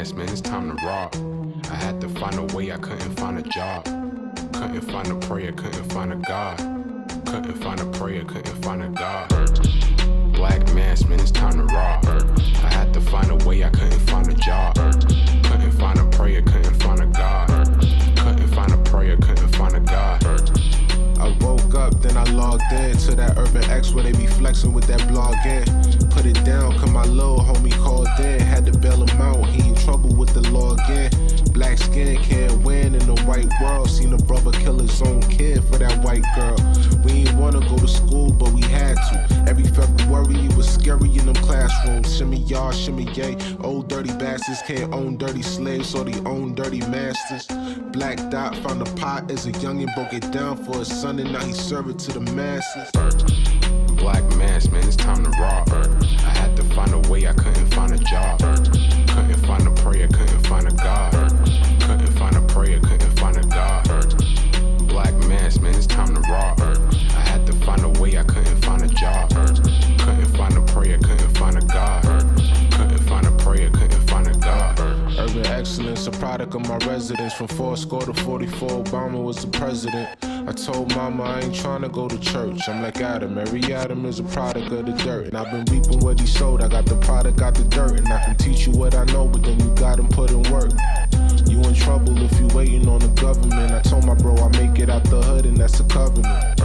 mask, man, it's time to rob. I had to find a way, I couldn't find a job. Couldn't find a prayer, couldn't find a God. Couldn't find a prayer, couldn't find a God. Black mask, man, it's time to rob. I had to find a way, I couldn't find a job. Couldn't find a prayer, couldn't find a God. Couldn't find a prayer, couldn't find a God. I woke up, then I logged in to that Urban X where they be flexing with that blog in. Put it down, cause my little homie called in. Had to bail him out, he in trouble with the law again. Black skin can't win in the white world. Seen a brother kill his own kid for that white girl. We ain't wanna go to school, but we had to. Every February it was scary in them classrooms. Shimmy y'all, shimmy yay. Old dirty bastards can't own dirty slaves, so they own dirty masters. Black Dot found a pot as a youngin', broke it down for his son, and now he serve it to the masses. Black mask, man, it's time to rob. I had to find a way, I couldn't find a job. Couldn't find a prayer, couldn't find a God. Couldn't find a prayer, couldn't find a God. Black mask, man, it's time to rob. I had to find a way, I couldn't find a job. Couldn't find a prayer, couldn't find a God. Couldn't find a prayer, couldn't find a God. Urban excellence, a product of my residence. From 4 to 44, Obama was the president. I told mama I ain't trying to go to church. I'm like Adam, every Adam is a product of the dirt. And I've been reaping what he sowed. I got the product, got the dirt. And I can teach you what I know, but then you gotta put in work. You in trouble if you waiting on the government. I told my bro I make it out the hood, and that's a covenant.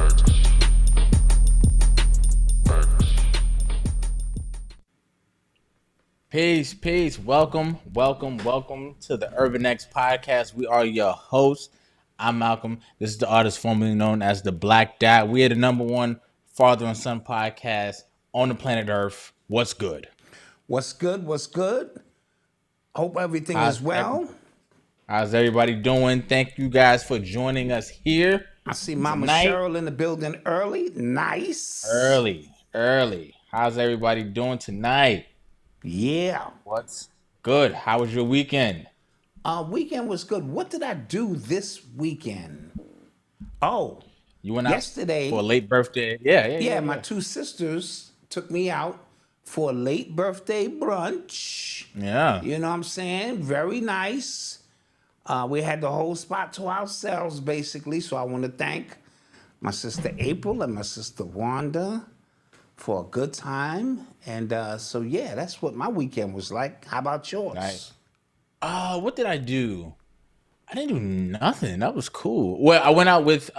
Peace. Welcome to the Urban X podcast. We are your hosts. I'm Malcolm. This is the artist formerly known as the Black Dot. We are the number one father and son podcast on the planet Earth. What's good? What's good? Hope everything is well. How's everybody doing? Thank you guys for joining us here. I see Mama Cheryl in the building early. Nice. Early. How's everybody doing tonight? Yeah. What's good? How was your weekend? Weekend was good. What did I do this weekend? Oh, you went out yesterday for a late birthday. Yeah. My two sisters took me out for a late birthday brunch. Yeah. You know what I'm saying? Very nice. We had the whole spot to ourselves, basically. So I want to thank my sister April and my sister Wanda for a good time. And so, yeah, that's what my weekend was like. How about yours? Nice. What did I do? I didn't do nothing. That was cool. Well, I went out with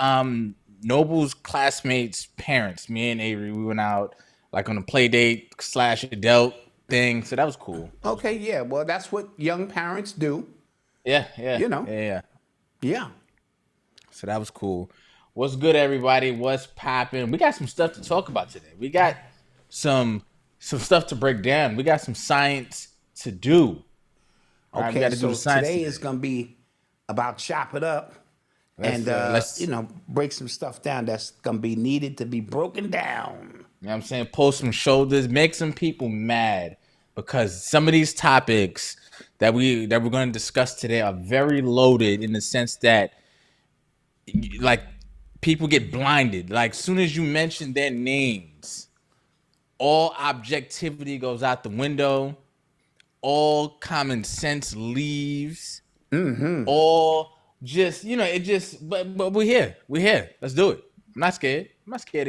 Noble's classmates' parents. Me and Avery, we went out like on a play date / adult thing. So that was cool. Okay, yeah. Well, that's what young parents do. Yeah. You know. Yeah. So that was cool. What's good, everybody? What's popping? We got some stuff to talk about today. We got some stuff to break down. We got some science to do. Okay, we got to do the science today is going to be about chop it up and break some stuff down that's going to be needed to be broken down. You know what I'm saying? Pull some shoulders, make some people mad, because some of these topics that we're going to discuss today are very loaded in the sense that, like, people get blinded. Like, soon as you mention their names, all objectivity goes out the window. All common sense leaves. Mm-hmm. All just, but we're here. Let's do it. I'm not scared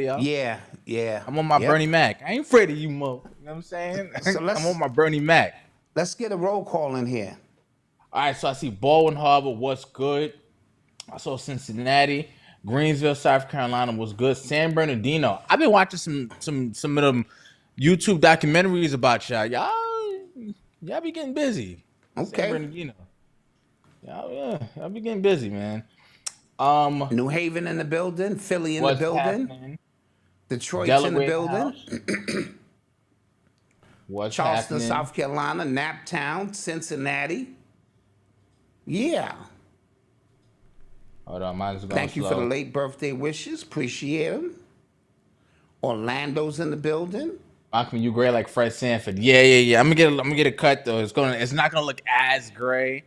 of y'all. Yeah. I'm on my Bernie Mac. I ain't afraid of you, Mo. You know what I'm saying? So I'm on my Bernie Mac. Let's get a roll call in here. All right, so I see Baldwin Harbor, what's good? I saw Cincinnati. Greensville, South Carolina was good. San Bernardino. I've been watching some of them YouTube documentaries about y'all. Y'all be getting busy. Okay. San Bernardino. Y'all be getting busy, man. New Haven in the building. Philly in the building. Happening? Detroit's Delaware in the building. Charleston, happening? South Carolina. Naptown, Cincinnati. Yeah. Hold on, mine's going Thank you slow. for the late birthday wishes. Appreciate them. Orlando's in the building. Malcolm, you gray like Fred Sanford. Yeah. I'm gonna get a cut though. It's not gonna look as gray,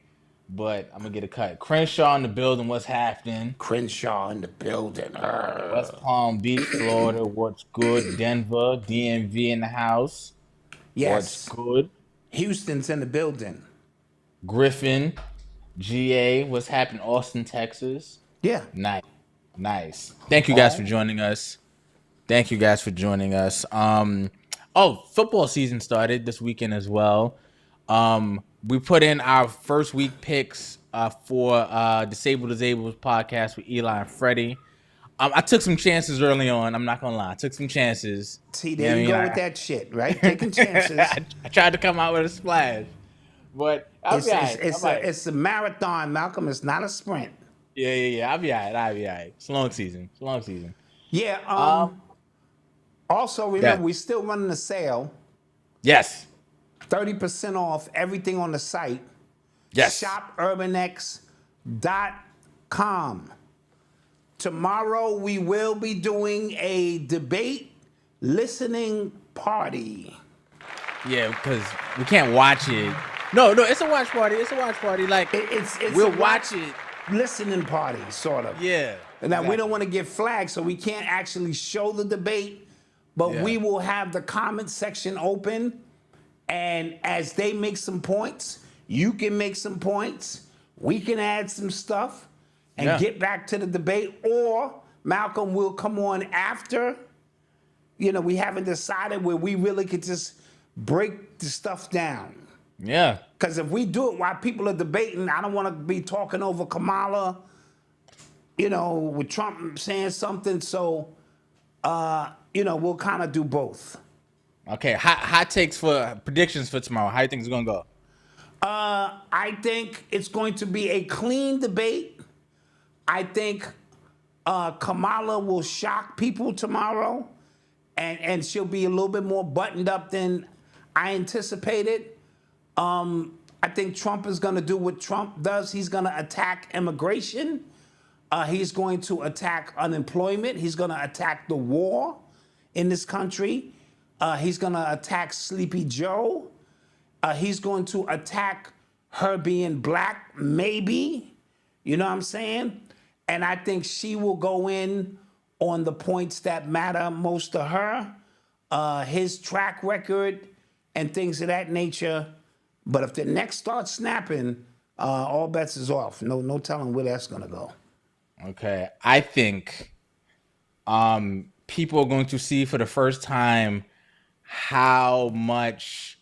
but I'm gonna get a cut. Crenshaw in the building. What's happening? Crenshaw in the building. West Palm Beach, Florida. What's good? Denver, DMV in the house. Yes. What's good? Houston's in the building. Griffin, GA, what's happening? Austin, Texas. Yeah. Nice. Thank you guys for joining us. Football season started this weekend as well. We put in our first week picks for Disabled podcast with Eli and Freddie. I took some chances early on. I'm not gonna lie. I took some chances. See, there you go with that shit, right? Taking chances. I tried to come out with a splash, but it's a marathon, Malcolm. It's not a sprint. Yeah. I'll be all right. It's a long season. Yeah. Also, remember, we're still running a sale. Yes. 30% off everything on the site. Yes. ShopUrbanX.com. Tomorrow we will be doing a debate listening party. Yeah, because we can't watch it. No, it's a watch party. Like we'll watch it. Listening party, sort of. Yeah. Now we don't want to get flagged, so we can't actually show the debate, but we will have the comment section open, and as they make some points, you can make some points. We can add some stuff and get back to the debate, or Malcolm will come on after. You know, we haven't decided where we really could just break the stuff down. Yeah. Because if we do it while people are debating, I don't want to be talking over Kamala, with Trump saying something. So, we'll kind of do both. Okay. Hot takes for predictions for tomorrow. How do you think it's going to go? I think it's going to be a clean debate. I think Kamala will shock people tomorrow, and she'll be a little bit more buttoned up than I anticipated. I think Trump is going to do what Trump does. He's going to attack immigration. He's going to attack unemployment. He's going to attack the war in this country. He's going to attack Sleepy Joe. He's going to attack her being black, maybe. You know what I'm saying? And I think she will go in on the points that matter most to her, his track record, and things of that nature. But if the neck starts snapping, all bets is off. No telling where that's going to go. Okay. I think people are going to see for the first time how much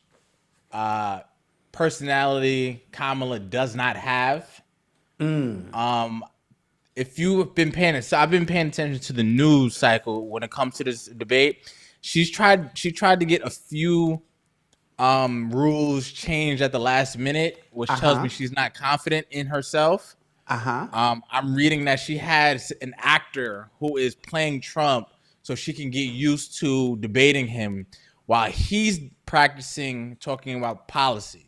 personality Kamala does not have. If you've been I've been paying attention to the news cycle when it comes to this debate. She tried to get a few rules changed at the last minute, which tells me she's not confident in herself. I'm reading that she has an actor who is playing Trump so she can get used to debating him while he's practicing talking about policy.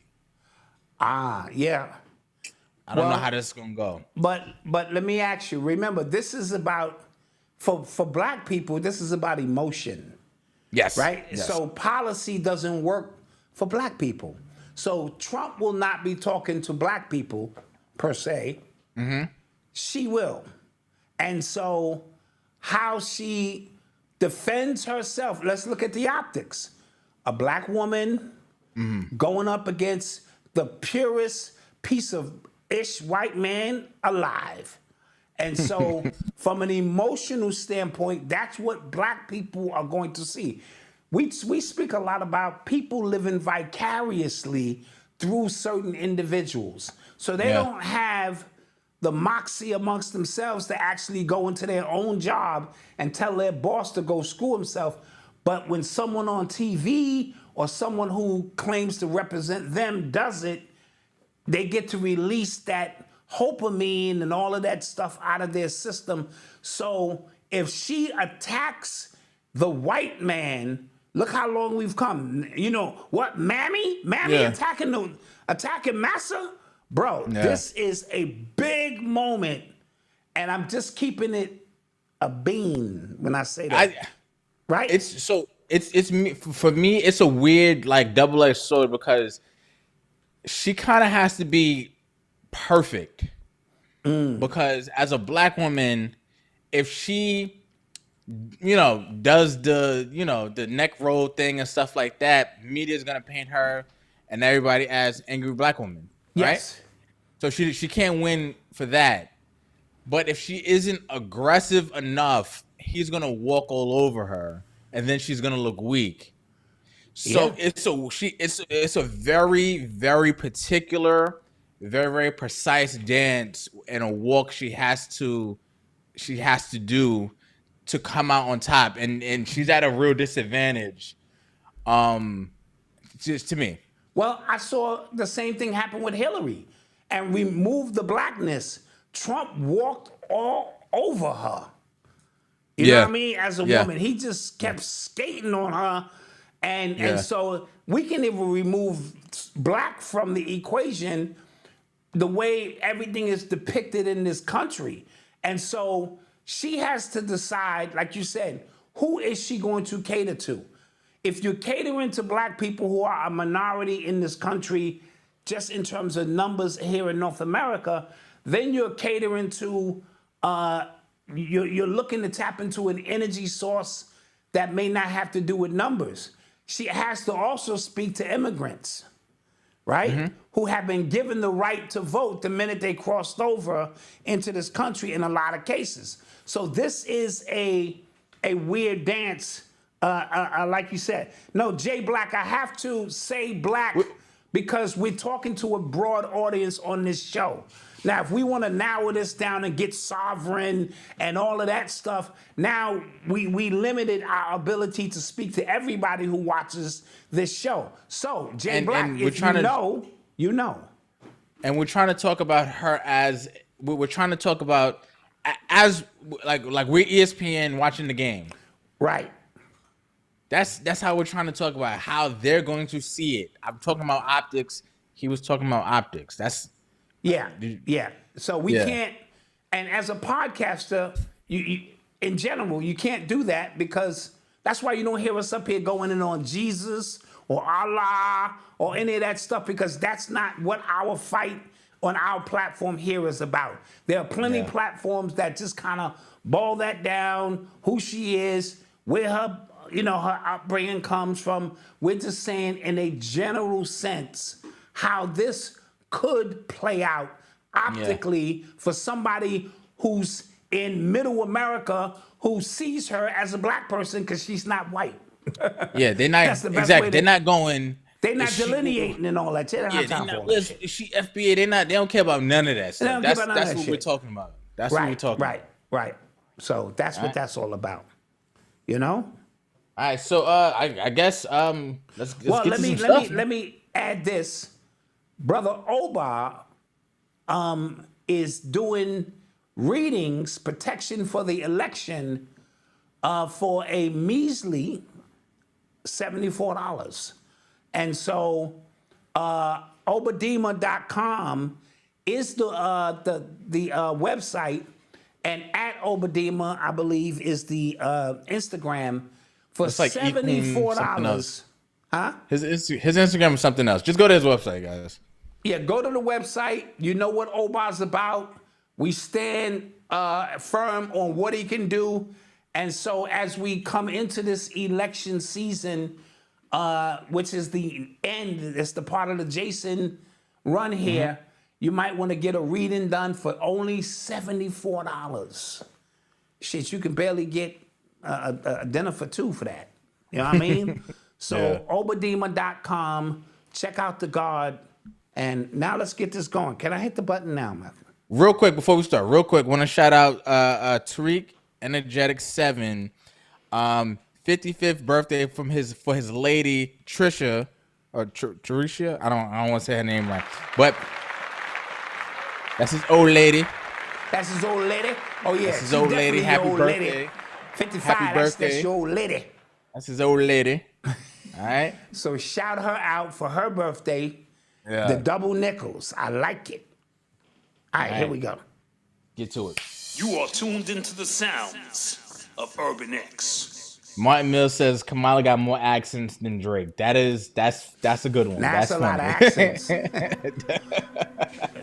Yeah. I don't know how this is gonna go. But let me ask you, remember, this is about, for black people, this is about emotion. Yes. Right? Yes. So policy doesn't work for black people. So Trump will not be talking to black people, per se. She will. And so how she defends herself, let's look at the optics. A black woman going up against the purest piece of ish white man alive. And so from an emotional standpoint, that's what black people are going to see. We speak a lot about people living vicariously through certain individuals. So they don't have the moxie amongst themselves to actually go into their own job and tell their boss to go screw himself. But when someone on TV or someone who claims to represent them does it, they get to release that dopamine and all of that stuff out of their system. So if she attacks the white man, look how long we've come. You know what, Mammy attacking Massa? Bro, this is a big moment, and I'm just keeping it a bean when I say that. Right? It's for me, it's a weird like double-edged sword because she kind of has to be perfect. Because as a black woman, if she, does the neck roll thing and stuff like that, media's gonna paint her and everybody as angry black woman. Yes. So she can't win for that. But if she isn't aggressive enough, he's gonna walk all over her, and then she's gonna look weak. So it's a very, very particular, very, very precise dance and a walk she has to do to come out on top, and she's at a real disadvantage. Just to me. Well, I saw the same thing happen with Hillary and removed the blackness. Trump walked all over her. You know what I mean? As a woman, he just kept skating on her. And so we can even remove black from the equation the way everything is depicted in this country. And so she has to decide, like you said, who is she going to cater to? If you're catering to black people who are a minority in this country, just in terms of numbers here in North America, then you're catering to, you're looking to tap into an energy source that may not have to do with numbers. She has to also speak to immigrants, right? Who have been given the right to vote the minute they crossed over into this country in a lot of cases. So this is a weird dance, like you said. No, Jay Black, I have to say black because we're talking to a broad audience on this show. Now, if we want to narrow this down and get sovereign and all of that stuff, now we limited our ability to speak to everybody who watches this show. So, Jay Black, if you know, you know. And we're trying to talk about her as we're trying to talk about as like we're ESPN watching the game. Right. That's how we're trying to talk about how they're going to see it. I'm talking about optics. He was talking about optics. That's yeah. So we can't, and as a podcaster, you in general, you can't do that because that's why you don't hear us up here going in on Jesus or Allah or any of that stuff, because that's not what our fight on our platform here is about. There are plenty of platforms that just kind of ball that down, who she is, where her, her upbringing comes from. We're just saying in a general sense how this could play out optically for somebody who's in middle America who sees her as a black person because she's not white. Yeah, they're not they're not going. They're not delineating and all that. They're not is she FBA? They don't care about none of that stuff. That's what we're talking about. That's what we're talking about. Right. So that's what that's all about. All right. So I guess let's get to some stuff. Let me add this. Brother Oba is doing readings, protection for the election, for a measly $74. And so Obadima.com is the website, and at Obadima, I believe, is the Instagram for $74. Huh? His Instagram is something else. Just go to his website, guys. Yeah, go to the website. You know what Oba's about. We stand firm on what he can do. And so as we come into this election season, which is the end, it's the part of the Jason run here, you might want to get a reading done for only $74. Shit, you can barely get a dinner for two for that. You know what I mean? So Obadima.com, check out the guard. And now let's get this going. Can I hit the button now, Matthew? Real quick, before we start, want to shout out Tyreek Energetic 7, 55th birthday for his lady Trisha or Tricia. I don't want to say her name right, but that's his old lady. That's his old lady. Oh yeah, that's his old lady. Happy birthday. Lady. 55. Happy birthday. That's your old lady. That's his old lady. All right. So shout her out for her birthday. Yeah. The double nickels. I like it. All right, here we go. Get to it. You are tuned into the sounds of Urban X. Martin Mills says Kamala got more accents than Drake. That's a good one. That's a lot of accents.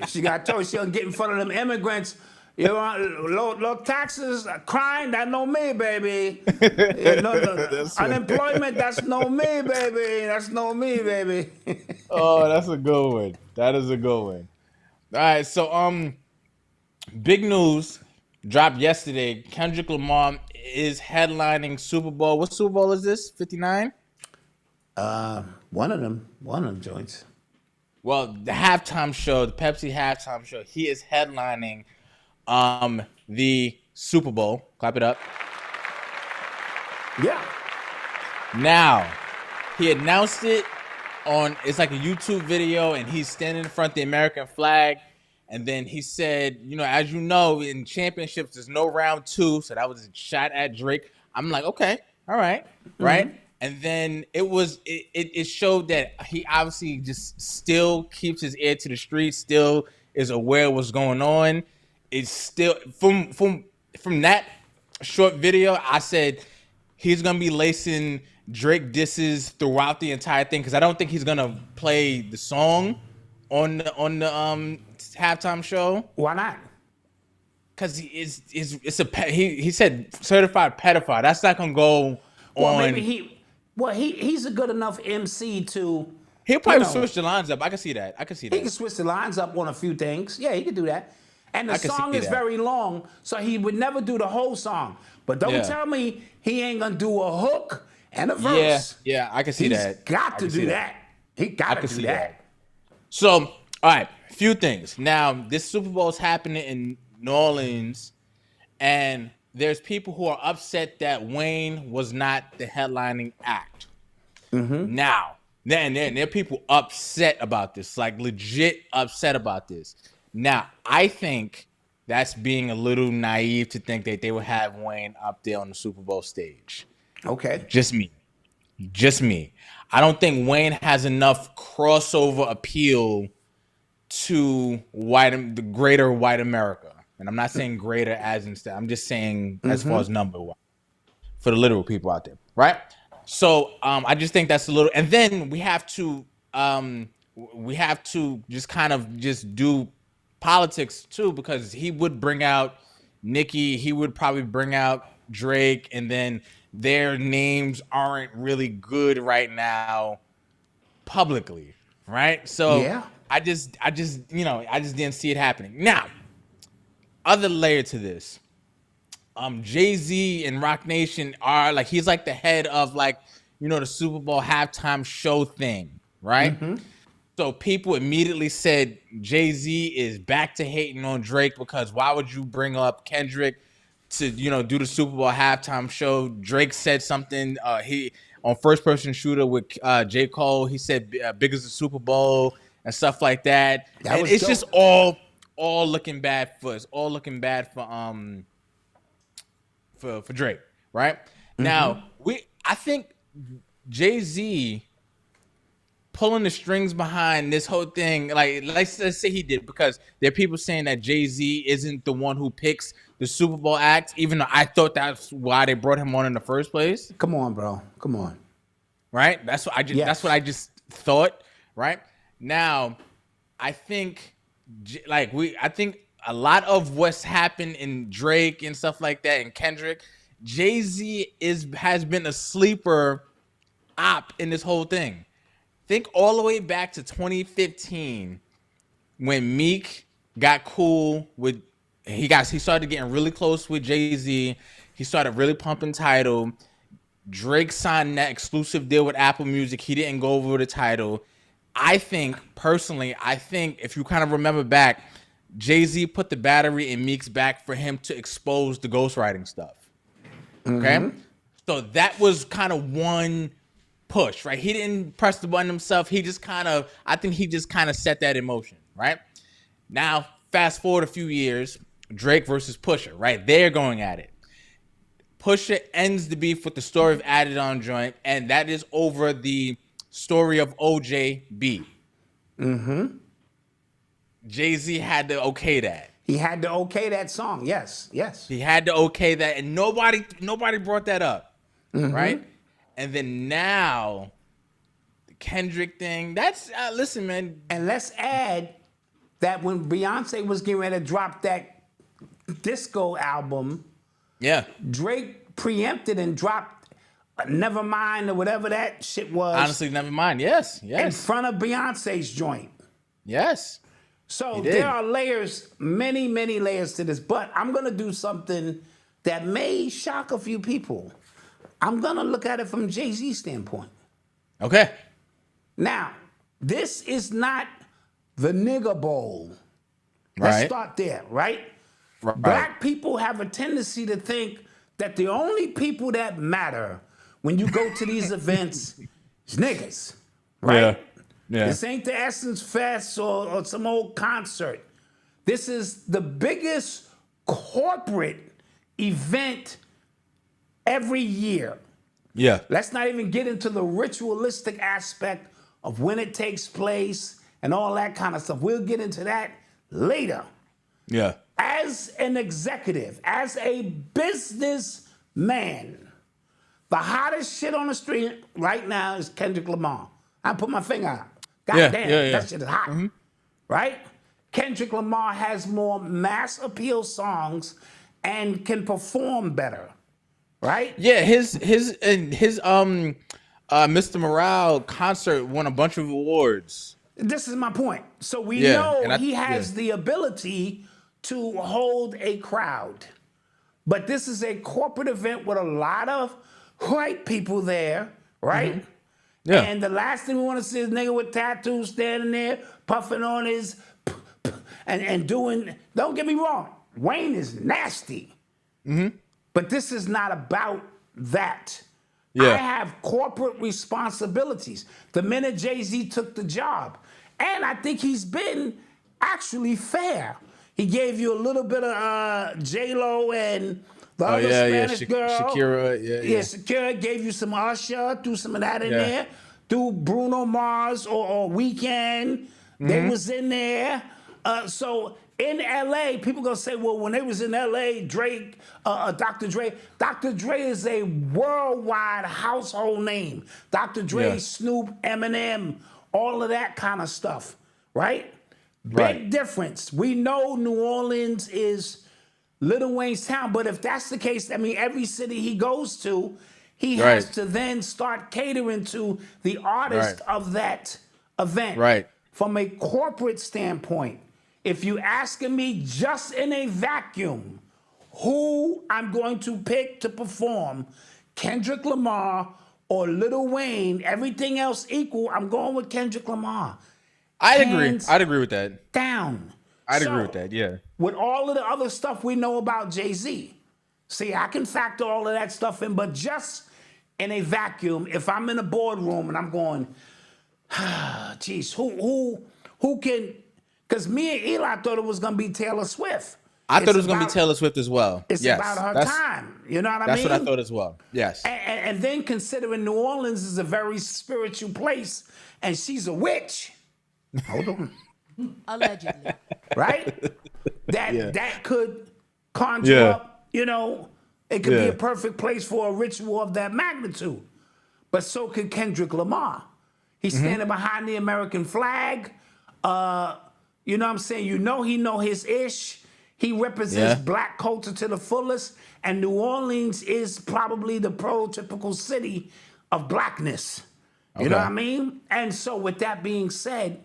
She got told she'll get in front of them immigrants. You want low taxes, crime, that no me, baby. Unemployment, that's no me, baby. That's no me, baby. Oh, that's a good one. That is a good one. All right, so big news dropped yesterday. Kendrick Lamar is headlining Super Bowl. What Super Bowl is this? 59? One of them joints. Well, the halftime show, the Pepsi halftime show, he is headlining the Super Bowl. Clap it up. Yeah. Now, he announced it it's like a YouTube video, and he's standing in front of the American flag. And then he said, as you know, in championships, there's no round 2. So that was a shot at Drake. I'm like, okay, all right, right? And then it showed that he obviously just still keeps his ear to the street, still is aware of what's going on. It's still from that short video, I said he's gonna be lacing Drake disses throughout the entire thing, because I don't think he's gonna play the song on the halftime show. Why not? Because he said certified pedophile. That's not gonna go on. Maybe he's a good enough MC to. He'll probably switch the lines up. I can see that. He can switch the lines up on a few things. Yeah, he can do that. And the song is very long, so he would never do the whole song. But don't tell me he ain't gonna do a hook and a verse. Yeah, I can see that. He's got to do that. He got to do that. So, all right, few things. Now, this Super Bowl is happening in New Orleans, and there's people who are upset that Wayne was not the headlining act. Now, there are people upset about this, like legit upset about this. Now, I think that's being a little naive to think that they would have Wayne up there on the Super Bowl stage. Okay. Just me. I don't think Wayne has enough crossover appeal to the greater white America. And I'm not saying greater as instead. I'm just saying as far as number one for the literal people out there, right? So I just think that's a little. And then we have to just kind of just do politics too, because he would bring out Nicki, he would probably bring out Drake, and then their names aren't really good right now publicly, right? So yeah. I just didn't see it happening. Now, other layer to this, Jay-Z and Rock Nation are like, he's like the head of like, the Super Bowl halftime show thing, right? So people immediately said Jay-Z is back to hating on Drake, because why would you bring up Kendrick to, do the Super Bowl halftime show? Drake said something, he on First Person Shooter with J. Cole, he said big as the Super Bowl and stuff like that. And it's dope. Just all looking bad for us. All looking bad for Drake, right? Now, I think Jay-Z pulling the strings behind this whole thing, like let's say he did, because there are people saying that Jay-Z isn't the one who picks the Super Bowl act, even though I thought that's why they brought him on in the first place. Come on, bro. Come on. Right? That's what I just thought, right? Now, I think a lot of what's happened in Drake and stuff like that, and Kendrick, Jay-Z has been a sleeper op in this whole thing. Think all the way back to 2015 when Meek got cool with he started getting really close with Jay-Z. He started really pumping Tidal. Drake signed that exclusive deal with Apple Music. He didn't go over the Tidal. I think if you kind of remember back, Jay-Z put the battery in Meek's back for him to expose the ghostwriting stuff. Okay? So that was kind of one push, right? He didn't press the button himself. I think he just kind of set that in motion, right? Now, fast forward a few years, Drake versus Pusha, right? They're going at it. Pusha ends the beef with the story of Added On joint, and that is over the story of OJB. Jay-Z had to okay that. He had to okay that song. Yes. He had to okay that, and nobody brought that up, right? And then now, the Kendrick thing, that's, listen, man. And let's add that when Beyoncé was getting ready to drop that disco album, Yeah. Drake preempted and dropped Nevermind or whatever that shit was. Honestly, never mind. Yes. In Yes. front of Beyonce's joint. Yes. So He did. there are layers, many, many layers to this. But I'm going to do something that may shock a few people. I'm going to look at it from Jay-Z's standpoint. Okay. Now, this is not the nigga bowl. Let's Right. start there, right? Right. Black people have a tendency to think that the only people that matter when you go to these events is niggas, right? Yeah. This ain't the Essence Fest or some old concert. This is the biggest corporate event every year. Yeah. Let's not even get into the ritualistic aspect of when it takes place and all that kind of stuff. We'll get into that later. Yeah. As an executive, as a businessman, the hottest shit on the street right now is Kendrick Lamar. I put my finger out. God Yeah, damn, yeah, yeah. that shit is hot. Right? Kendrick Lamar has more mass appeal songs and can perform better. Right? Yeah, his Mr. Morale concert won a bunch of awards. This is my point. So we Yeah, know and he has the ability to hold a crowd. But this is a corporate event with a lot of white people there, right? Yeah. And the last thing we want to see is a nigga with tattoos standing there, puffing on his and doing, don't get me wrong, Wayne is nasty. But this is not about that. Yeah. I have corporate responsibilities. The minute Jay-Z took the job, and I think he's been actually fair. He gave you a little bit of J-Lo and the other Spanish girl. Shakira, yeah. Shakira gave you some Usher, threw some of that in Yeah. there. Threw Bruno Mars or Weeknd. They was in there. So in LA, people gonna say, well, when they was in LA, Drake, Dr. Dre is a worldwide household name. Dr. Dre, Yeah. Snoop, Eminem, all of that kind of stuff, right? Right. Big difference. We know New Orleans is Lil Wayne's town, but if that's the case, I mean, every city he goes to, he has Right. to then start catering to the artist Right. of that event. Right. From a corporate standpoint, if you asking me just in a vacuum, who I'm going to pick to perform, Kendrick Lamar or Lil Wayne, everything else equal, I'm going with Kendrick Lamar. I'd agree. Hands I'd agree with that. down. I'd So, agree with that. Yeah. with all of the other stuff we know about Jay-Z. See, I can factor all of that stuff in, but just in a vacuum, if I'm in a boardroom and I'm going, geez, who can, because me and Eli thought it was going to be Taylor Swift. I thought it was going to about- be Taylor Swift as well. It's Yes, about her that's- time. You know what I That's mean? what I thought as well. Yes. And then considering New Orleans is a very spiritual place and she's a witch. Hold on. Allegedly. Right? That Yeah. that could conjure Yeah. up, it could be Yeah. a perfect place for a ritual of that magnitude. But so could Kendrick Lamar. He's Mm-hmm. standing behind the American flag. You know what I'm saying? He know his ish. He represents Yeah. black culture to the fullest. And New Orleans is probably the prototypical city of blackness. You know Okay. what I mean? And so with that being said,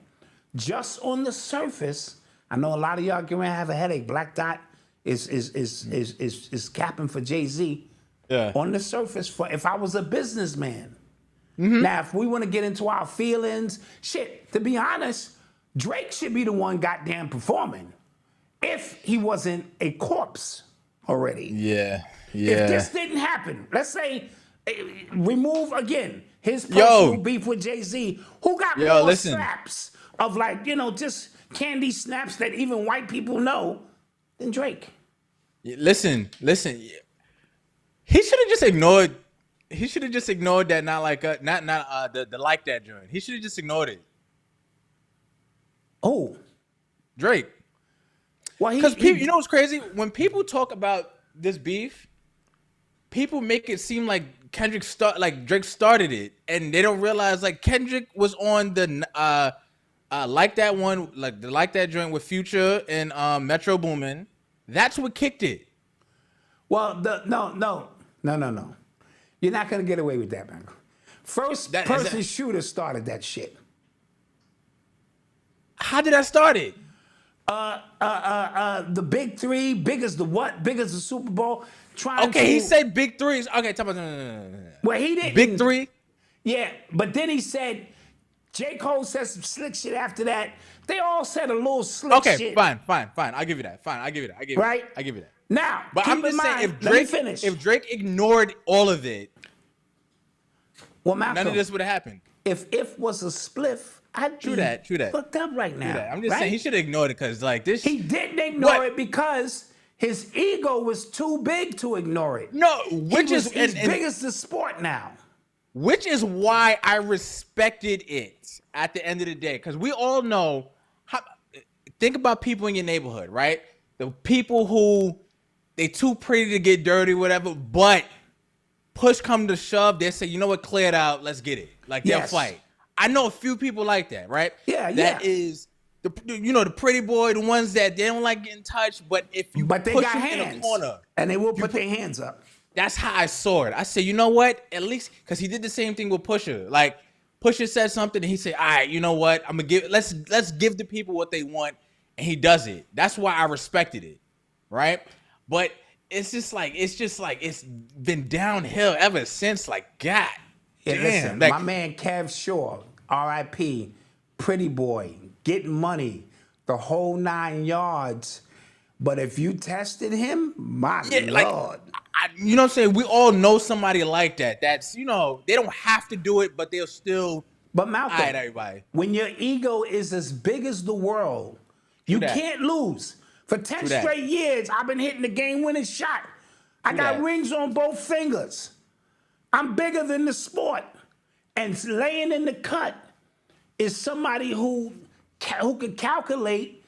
just on the surface, I know a lot of y'all gonna have a headache. Black Dot is capping for Jay-Z. Yeah. On the surface, for if I was a businessman. Now, if we want to get into our feelings, shit, to be honest, Drake should be the one goddamn performing. If he wasn't a corpse already. Yeah. If Yeah. this didn't happen, let's say, remove again his personal beef with Jay-Z, who got more listen. snaps of just candy snaps that even white people know than Drake. Listen. He should have just ignored. He should have just ignored that. Not the like that joint. He should have just ignored it. Oh, Drake. well, Because you know what's crazy? When people talk about this beef, people make it seem like Drake started it, and they don't realize Kendrick was on the like that one, like the like that joint with Future and Metro Boomin. That's what kicked it. Well, no. You're not gonna get away with that, man. First person shooter started that shit. How did that start it? The big three, big as the what? Big as the Super Bowl. He said big threes. Okay, talk about no. Well, he didn't. Big three? Yeah, but then he said, J. Cole said some slick shit after that. They all said a little slick shit. Okay, fine. I'll give you that. I give you that. Right? I give you that. Now, but I'm just saying, if Drake ignored all of it, well, Malcolm, none of this would have happened. If was a spliff, I'd True be that. fucked up right now. I'm just saying he should have ignored it because like this. He didn't ignore it because his ego was too big to ignore it. No, he's big as the sport now. Which is why I respected it at the end of the day. Because we all know, think about people in your neighborhood, right? The people who, they too pretty to get dirty, whatever, but push come to shove, they say, you know what, clear it out, let's get it. Like, they'll fight. I know a few people like that, right? That is, the pretty boy, the ones that they don't like getting touched, but if you but they push got them hands, in a corner. And they will put their hands up. That's how I saw it. I said, you know what? At least, because he did the same thing with Pusha. Like, Pusha said something, and he said, all right, you know what? I'm gonna let's give the people what they want, and he does it. That's why I respected it, right? But it's just like it's been downhill ever since. Like, God, damn. Listen, like, my man Kev Shaw, R.I.P., pretty boy, getting money, the whole 9 yards. But if you tested him, my Lord. Like, you know what I'm saying? We all know somebody like that. That's, they don't have to do it, but they'll still. But Malcolm, all right, everybody. When your ego is as big as the world, you can't lose. For 10 straight years, I've been hitting the game-winning shot. I got rings on both fingers. I'm bigger than the sport. And laying in the cut is somebody who can calculate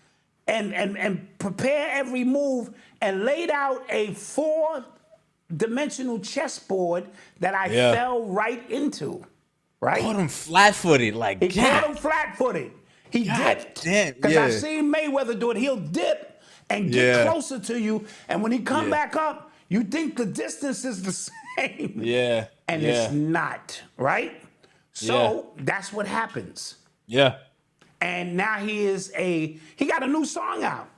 and prepare every move and laid out a 4-dimensional chessboard that I fell right into. Right? Caught him flat-footed. Like, he caught him flat-footed. He dipped. Because I've seen Mayweather do it. He'll dip and get closer to you. And when he come back up, you think the distance is the same. Yeah. And it's not, right? So that's what happens. Yeah. And now he got a new song out.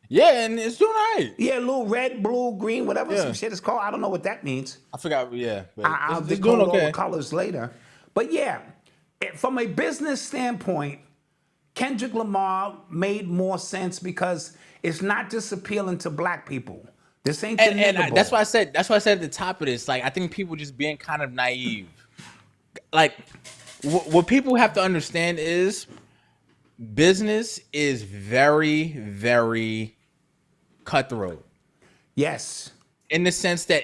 Yeah, and it's doing all right. Yeah, a little red, blue, green, whatever some shit is called. I don't know what that means. I forgot, but I'll decode all the colors later. But yeah, from a business standpoint, Kendrick Lamar made more sense because it's not just appealing to black people. This ain't and that's why I said at the top of this, like, I think people just being kind of naive. Like, what people have to understand is business is very, very cutthroat. Yes. In the sense that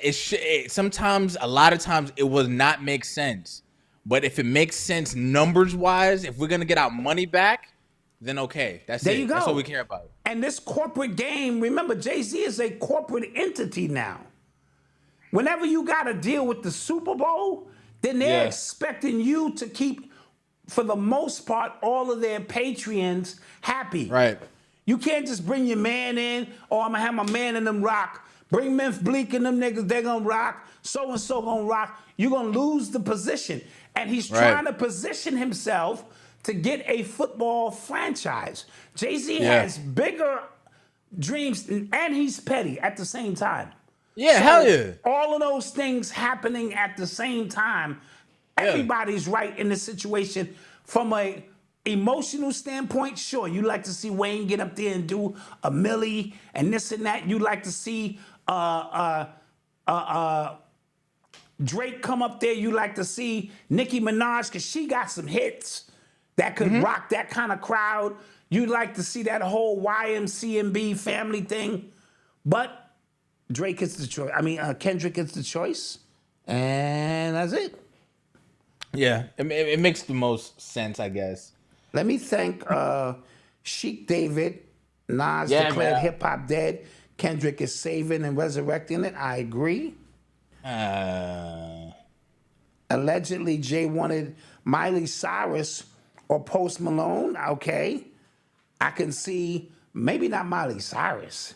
sometimes, a lot of times, it will not make sense. But if it makes sense numbers-wise, if we're going to get our money back, then okay. There you go. That's what we care about. And this corporate game, remember, Jay-Z is a corporate entity now. Whenever you got to deal with the Super Bowl, then they're expecting you to keep, for the most part, all of their Patreons happy. Right. You can't just bring your man in, or I'm going to have my man in them rock. Bring Memphis Bleak and them niggas, they're going to rock. So-and-so going to rock. You're going to lose the position. And he's trying to position himself to get a football franchise. Jay-Z has bigger dreams, and he's petty at the same time. Yeah, so hell yeah. All of those things happening at the same time, everybody's right in the situation. From a emotional standpoint, sure, you like to see Wayne get up there and do a milli and this and that. You like to see Drake come up there. You like to see Nicki Minaj because she got some hits that could rock that kind of crowd. You like to see that whole YMCMB family thing. But Drake is the choice. Kendrick is the choice. And that's it. Yeah, it makes the most sense, I guess. Let me thank Sheik David. Nas declared hip-hop dead. Kendrick is saving and resurrecting it. I agree. Allegedly, Jay wanted Miley Cyrus or Post Malone. Okay. I can see, maybe not Miley Cyrus.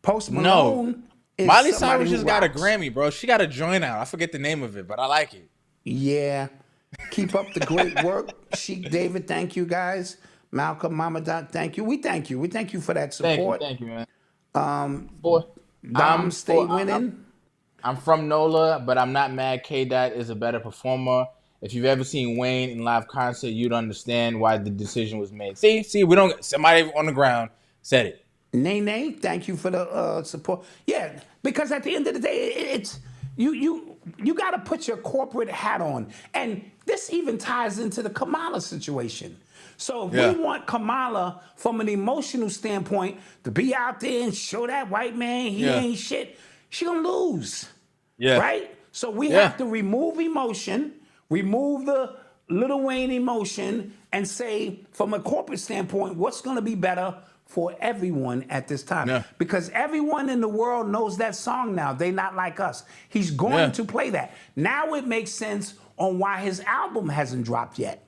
Post No. Malone is Miley somebody Cyrus who just got a rocks. Grammy, bro. She got a joint out. I forget the name of it, but I like it. Yeah. Keep up the great work. Sheik David, thank you guys. Malcolm, Mama Dot, thank you. We thank you. We thank you for that support. Thank you, man. Boy, Dom, stay winning. I'm from NOLA, but I'm not mad. K-Dot is a better performer. If you've ever seen Wayne in live concert, you'd understand why the decision was made. See, we don't. Somebody on the ground said it. Nene, thank you for the support. Yeah, because at the end of the day, it's you got to put your corporate hat on, and this even ties into the Kamala situation. So if we want Kamala from an emotional standpoint to be out there and show that white man he ain't shit, she gonna lose. Yeah. Right? So we have to remove emotion, remove the Lil Wayne emotion, and say, from a corporate standpoint, what's gonna be better for everyone at this time? Yeah. Because everyone in the world knows that song now. They not like us. He's going to play that. Now it makes sense on why his album hasn't dropped yet.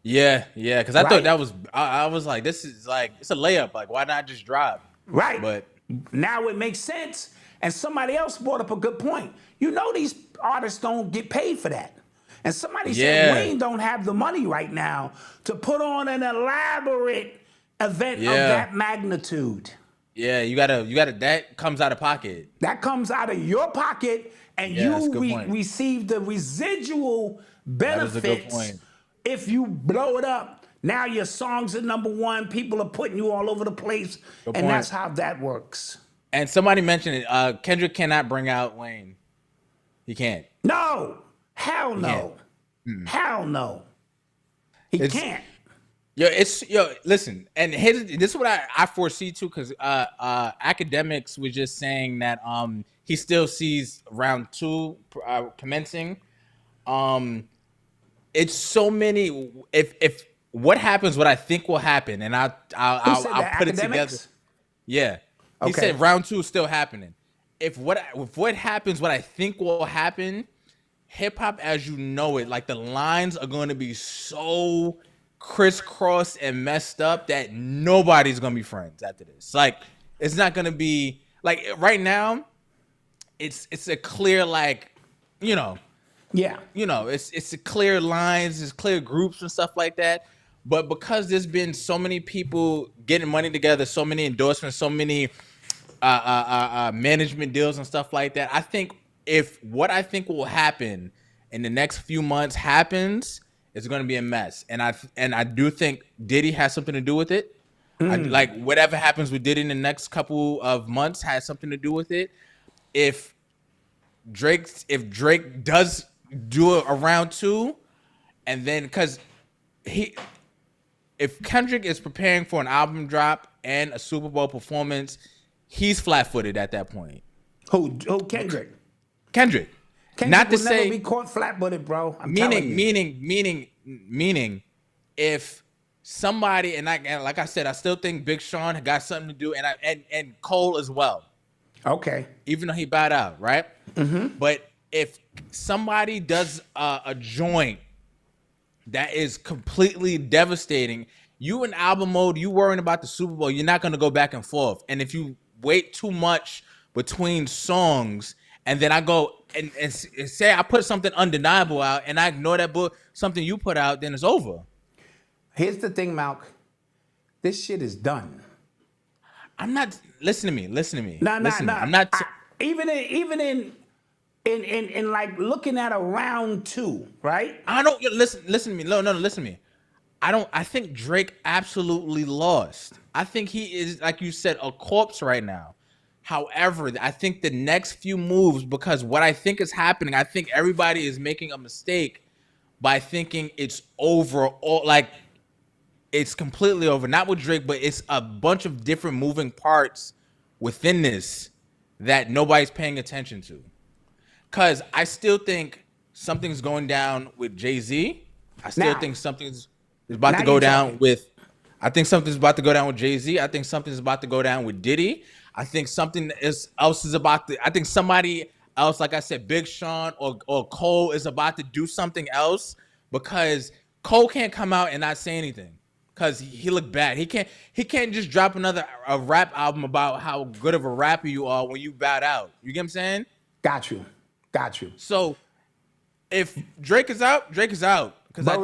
Yeah, because I thought that was. I was like, this is like it's a layup. Like, why not just drop? Right. But now it makes sense. And somebody else brought up a good point. You know these artists don't get paid for that. And somebody said Wayne don't have the money right now to put on an elaborate event of that magnitude. Yeah, you gotta. That comes out of pocket. That comes out of your pocket, and you receive the residual benefits. That is a good point. If you blow it up. Now your songs are #1. People are putting you all over the place, and that's how that works. And somebody mentioned it. Kendrick cannot bring out Wayne. He can't. No, hell no, hell no. He can't. Listen, and this is what I foresee too, because academics was just saying that he still sees round 2 commencing. It's so many. If what happens, what I think will happen, and I'll put it together. Yeah, he said round 2 is still happening. If what happens, what I think will happen, hip hop as you know it, like the lines are going to be so crisscrossed and messed up that nobody's gonna be friends after this. Like, it's not gonna be like right now. It's a clear it's a clear lines, it's clear groups and stuff like that. But because there's been so many people getting money together, so many endorsements, so many management deals and stuff like that, I think if what I think will happen in the next few months happens, it's going to be a mess. And I do think Diddy has something to do with it. Like whatever happens with Diddy in the next couple of months has something to do with it. If Drake does do a round 2, and then if Kendrick is preparing for an album drop and a Super Bowl performance, he's flat-footed at that point. Who Kendrick? Kendrick not to will say never be caught flat-footed, bro. Meaning, if somebody and like I said, I still think Big Sean got something to do, and Cole as well. Okay. Even though he bowed out, right? Mm-hmm. But if somebody does a joint that is completely devastating, you in album mode, you worrying about the Super Bowl, you're not going to go back and forth. And if you wait too much between songs, and then I go and say I put something undeniable out, and I ignore that book, something you put out, then it's over. Here's the thing, Malk. This shit is done. I'm not. Listen to me. No. I'm not. Even in like looking at a round 2, right? I don't listen to me. No, listen to me. I think Drake absolutely lost. I think he is, like you said, a corpse right now. However, I think the next few moves, because what I think is happening, I think everybody is making a mistake by thinking it's over, or like it's completely over. Not with Drake, but it's a bunch of different moving parts within this that nobody's paying attention to. Because I still think something's going down with Jay-Z. I still think something's about to go down with. I think something's about to go down with Jay-Z. I think something's about to go down with Diddy. I think something else is about to. I think somebody else, like I said, Big Sean or Cole is about to do something else, because Cole can't come out and not say anything. because he looked bad. He can't just drop a rap album about how good of a rapper you are when you bowed out. You get what I'm saying? Got you. So if Drake is out, Drake is out. Because I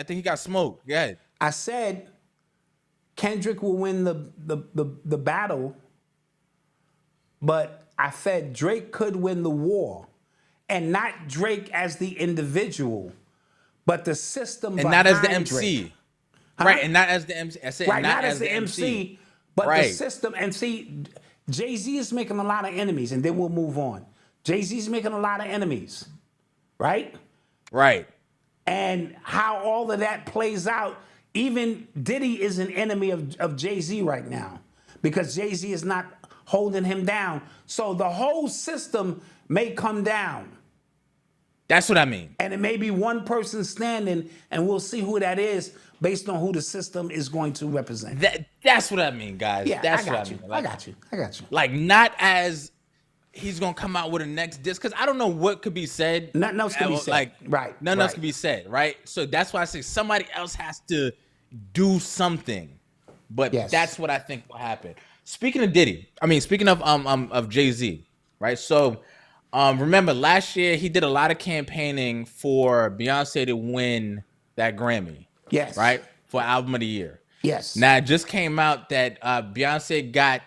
think he got smoked. Go ahead. I said Kendrick will win the battle, but I said Drake could win the war. And not Drake as the individual, but the system and behind not as the MC. Drake. Huh? Right, and not as the MC. I said right, not as the MC, but the system. And see, Jay-Z is making a lot of enemies, and then we'll move on. Jay-Z's making a lot of enemies, right? Right. And how all of that plays out, even Diddy is an enemy of Jay-Z right now because Jay-Z is not holding him down. So the whole system may come down. That's what I mean. And it may be one person standing, and we'll see who that is based on who the system is going to represent. That's what I mean, guys. Yeah, that's I got what you. I mean. Like, I got you. Like, not as he's gonna come out with a next disc, because I don't know what could be said. Nothing else can be said. Like, right. Nothing else can be said, right? So that's why I say somebody else has to do something. But that's what I think will happen. Speaking of Jay-Z, right? So remember last year he did a lot of campaigning for Beyonce to win that Grammy. Yes. Right? For Album of the Year. Yes. Now it just came out that Beyonce got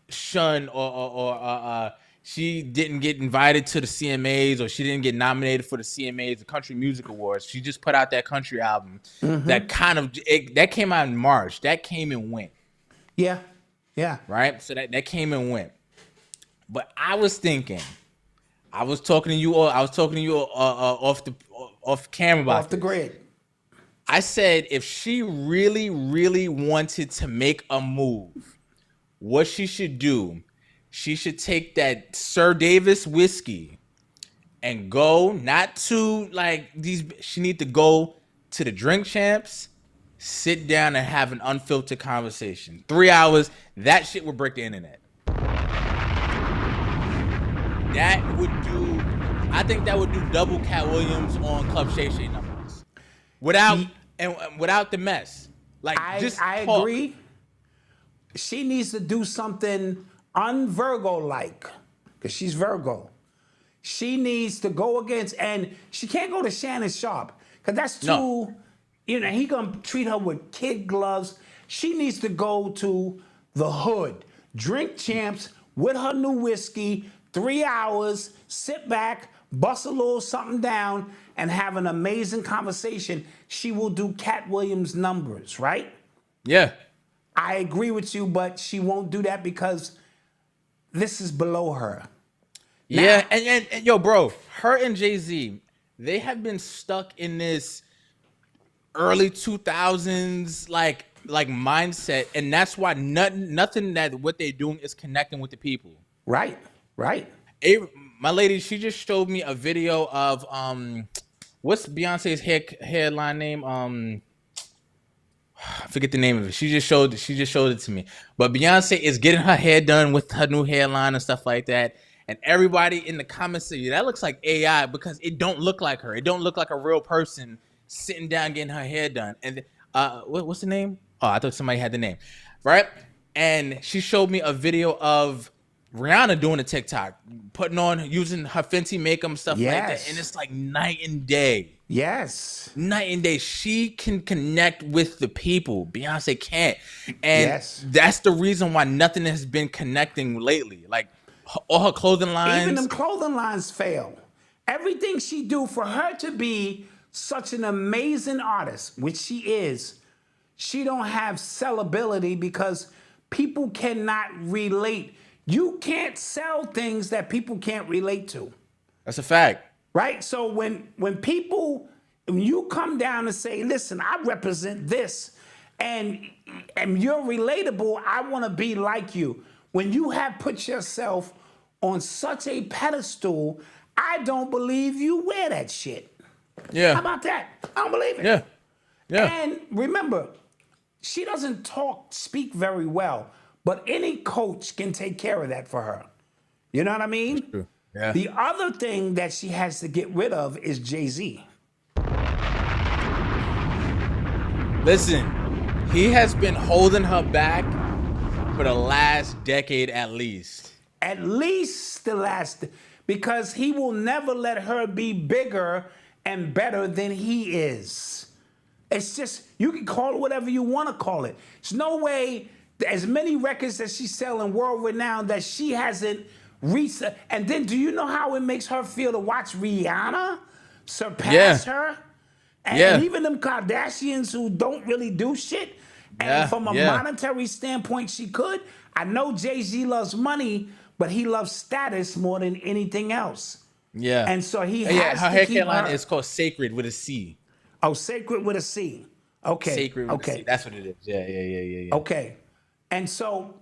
shunned or she didn't get invited to the CMAs, or she didn't get nominated for the CMAs, the Country Music Awards. She just put out that country album that that came out in March. That came and went. Yeah. Right? So that came and went. But I was thinking, I was talking to you off camera about off the grid. I said if she really, really wanted to make a move, what she should do, she should take that Sir Davis whiskey and go not to like these. She need to go to the Drink Champs, sit down and have an unfiltered conversation. 3 hours. That shit would break the internet. That would do. I think that would do double Cat Williams on Club Shay Shay numbers, without the mess. Like I agree. She needs to do something un-Virgo-like, because she's Virgo. She needs to go against, and she can't go to Shannon Sharpe, because that's too, he gonna treat her with kid gloves. She needs to go to the hood, Drink Champs with her new whiskey, 3 hours, sit back, bust a little something down, and have an amazing conversation. She will do Cat Williams numbers, right? Yeah. I agree with you, but she won't do that because this is below her. Yeah, and yo, bro, her and Jay-Z, they have been stuck in this early 2000s like mindset, and that's why nothing that what they're doing is connecting with the people. Right. My lady, she just showed me a video of what's Beyonce's hairline name? I forget the name of it. She just showed it to me. But Beyonce is getting her hair done with her new hairline and stuff like that. And everybody in the comments say, that looks like AI, because it don't look like her. It don't look like a real person sitting down getting her hair done. And what's the name? Oh, I thought somebody had the name. Right? And she showed me a video of Rihanna doing a TikTok, using her Fenty makeup and stuff like that. And it's like night and day. Yes. Night and day. She can connect with the people. Beyonce can't. And that's the reason why nothing has been connecting lately. Like all her clothing lines. Even them clothing lines fail. Everything she do, for her to be such an amazing artist, which she is, she don't have sellability because people cannot relate. You can't sell things that people can't relate to. That's a fact. Right? So when you come down and say, listen, I represent this, and you're relatable, I want to be like you. When you have put yourself on such a pedestal, I don't believe you wear that shit. Yeah. How about that? I don't believe it. Yeah. And remember, she doesn't speak very well, but any coach can take care of that for her. You know what I mean? True. Yeah. The other thing that she has to get rid of is Jay-Z. Listen, He has been holding her back for the last decade at least. At least the last, because he will never let her be bigger and better than he is. It's just, you can call it whatever you want to call it. There's no way, as many records that she's selling world renowned, that she hasn't reached. And then do you know how it makes her feel to watch Rihanna surpass her? And even them Kardashians who don't really do shit. And from a monetary standpoint, she could. I know Jay-Z loves money, but he loves status more than anything else. Yeah. And so he her has to hair keep care line her. is called Sacred with a C. Oh, Sacred with a C. Okay. Sacred with a C. That's what it is. Yeah. Okay. And so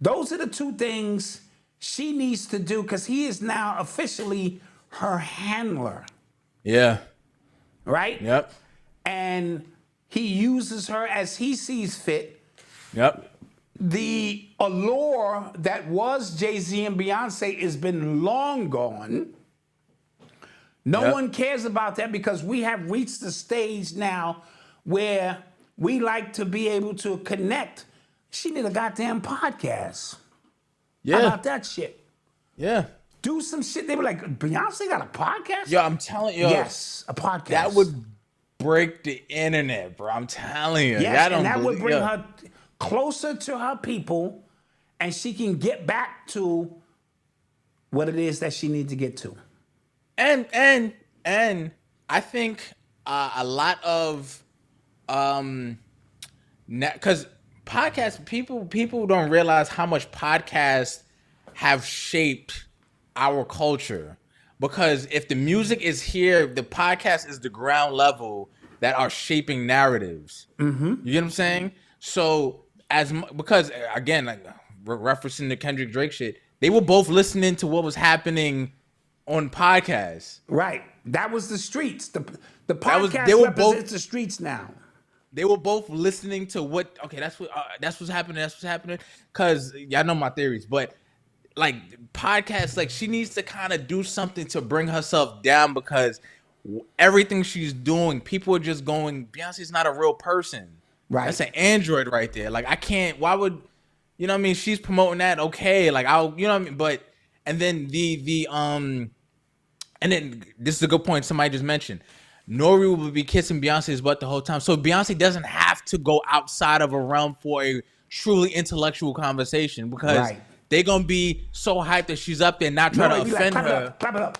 those are the two things she needs to do, because he is now officially her handler. Yeah. Right? Yep. And he uses her as he sees fit. Yep. The allure that was Jay-Z and Beyonce has been long gone. No one cares about that, because we have reached the stage now where we like to be able to connect. She need a goddamn podcast. Yeah. How about that shit? Yeah. Do some shit. They were like, Beyonce got a podcast? Yo, I'm telling you. Yes, a podcast. That would break the internet, bro. I'm telling you. Yes, and that would bring her closer to her people, and she can get back to what it is that she needs to get to. And I think a lot of because podcasts, people don't realize how much podcasts have shaped our culture. Because if the music is here, the podcast is the ground level that are shaping narratives. Mm-hmm. You get what I'm saying? So because again, like referencing the Kendrick Drake shit, they were both listening to what was happening on podcasts. Right. That was the streets. The podcast represents the streets now. They were both listening to what. Okay, that's what's happening. That's what's happening. Because y'all know my theories, but like podcasts, like she needs to kind of do something to bring herself down, because everything she's doing, people are just going, Beyonce's not a real person. Right. That's an android right there. Like I can't. Why would you know what I mean? She's promoting that. Okay. Like I'll. You know what I mean? But and then and then this is a good point somebody just mentioned. Nori will be kissing Beyonce's butt the whole time. So Beyonce doesn't have to go outside of a realm for a truly intellectual conversation, because they're going to be so hyped that she's up there, not trying to offend her. Clap it up.